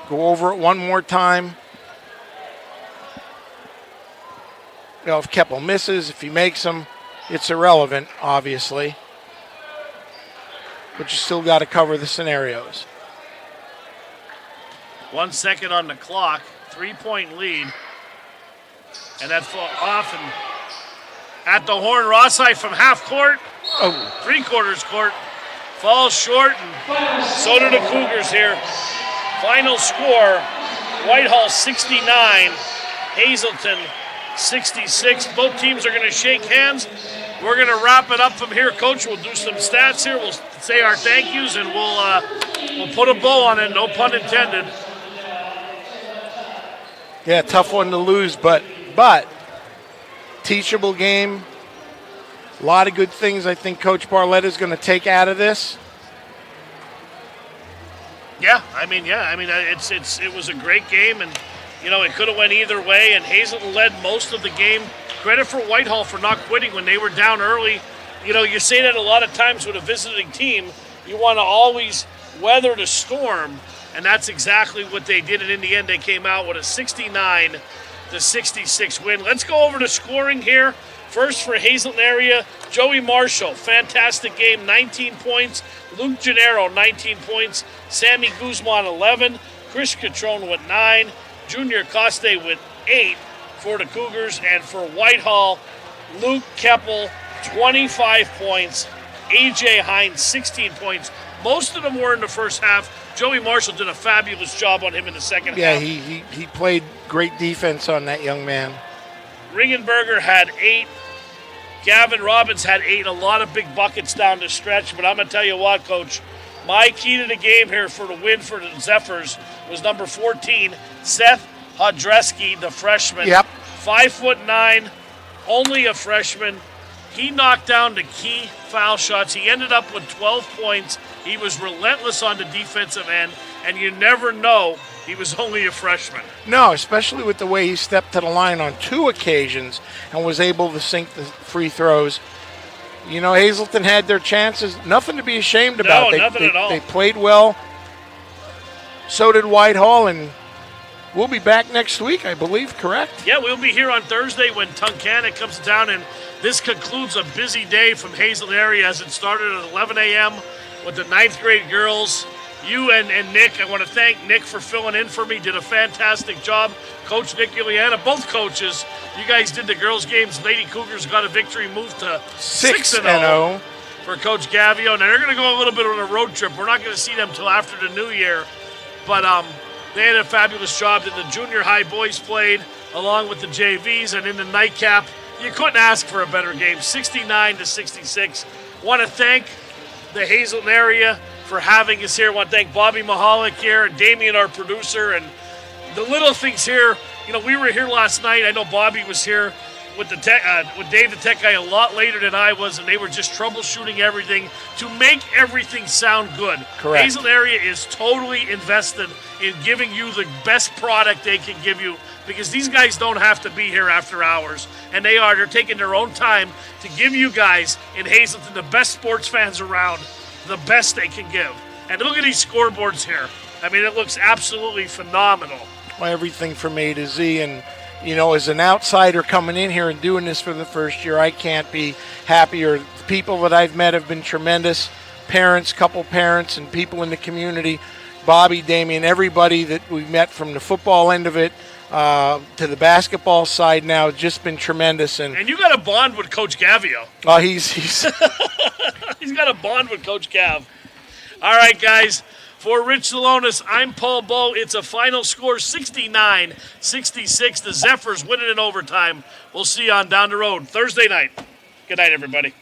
Go over it one more time. You know, if Keppel misses, if he makes them, it's irrelevant, obviously. But you still got to cover the scenarios. 1 second on the clock. 3-point lead. And that's off and at the horn. Rossite from half court. Oh. Three-quarters court. Falls short, and so do the Cougars here. Final score, Whitehall 69, Hazleton 66. Both teams are going to shake hands. We're going to wrap it up from here, Coach. We'll do some stats here. We'll say our thank yous, and we'll put a bow on it, no pun intended. Yeah, tough one to lose, but teachable game. A lot of good things I think Coach Barletta is going to take out of this. It was a great game, and it could have went either way. And Hazleton led most of the game. Credit for Whitehall for not quitting when they were down early. You say that a lot of times with a visiting team. You want to always weather the storm, and that's exactly what they did. And in the end, they came out with a 69-66 win. Let's go over to scoring here. First for Hazleton area, Joey Marshall, fantastic game, 19 points. Luke Gennaro, 19 points. Sammy Guzman, 11. Chris Catrone with 9. Junior Coste with 8 for the Cougars. And for Whitehall, Luke Keppel, 25 points. A.J. Hines, 16 points. Most of them were in the first half. Joey Marshall did a fabulous job on him in the second half. Yeah, he played great defense on that young man. Ringenberger had 8. Gavin Robbins had 8. A lot of big buckets down the stretch. But I'm going to tell you what, Coach, My key to the game here for the win for the Zephyrs was number 14, Seth Hodreski, the freshman. Yep. 5'9", only a freshman. He knocked down the key foul shots. He ended up with 12 points. He was relentless on the defensive end, and you never know he was only a freshman. No, especially with the way he stepped to the line on 2 occasions and was able to sink the free throws. You know, Hazleton had their chances. Nothing to be ashamed about. No, nothing at all. They played well. So did Whitehall, and we'll be back next week, I believe, correct? Yeah, we'll be here on Thursday when Tunkhannock comes down, and this concludes a busy day from Hazleton area as it started at 11 a.m. with the 9th grade girls. You and Nick, I want to thank Nick for filling in for me. Did a fantastic job. Coach Nick Juliana, both coaches. You guys did the girls' games. Lady Cougars got a victory, moved to 6-0 for Coach Gavio. Now, they're going to go a little bit on a road trip. We're not going to see them until after the new year. But they had a fabulous job. The junior high boys played along with the JVs. And in the nightcap, you couldn't ask for a better game, 69-66. Want to thank the Hazleton area for having us here. I want to thank Bobby Mahalik here and Damien, our producer, and the little things here. You know, we were here last night. I know Bobby was here with the with Dave, the tech guy, a lot later than I was, and they were just troubleshooting everything to make everything sound good. Correct. Hazleton area is totally invested in giving you the best product they can give you, because these guys don't have to be here after hours, and they're taking their own time to give you guys in Hazleton, the best sports fans around, the best they can give. And look at these scoreboards here. I mean, it looks absolutely phenomenal. Well, everything from A to Z. And, you know, as an outsider coming in here and doing this for the first year, I can't be happier. The people that I've met have been tremendous. Parents, couple parents, and people in the community. Bobby, Damien, everybody that we met from the football end of it to the basketball side now, just been tremendous. And you got a bond with Coach Gavio. Oh, he's He's got a bond with Coach Gav. All right, guys. For Rich Salonis, I'm Paul Bowe. It's a final score, 69-66. The Zephyrs win it in overtime. We'll see you on down the road Thursday night. Good night, everybody.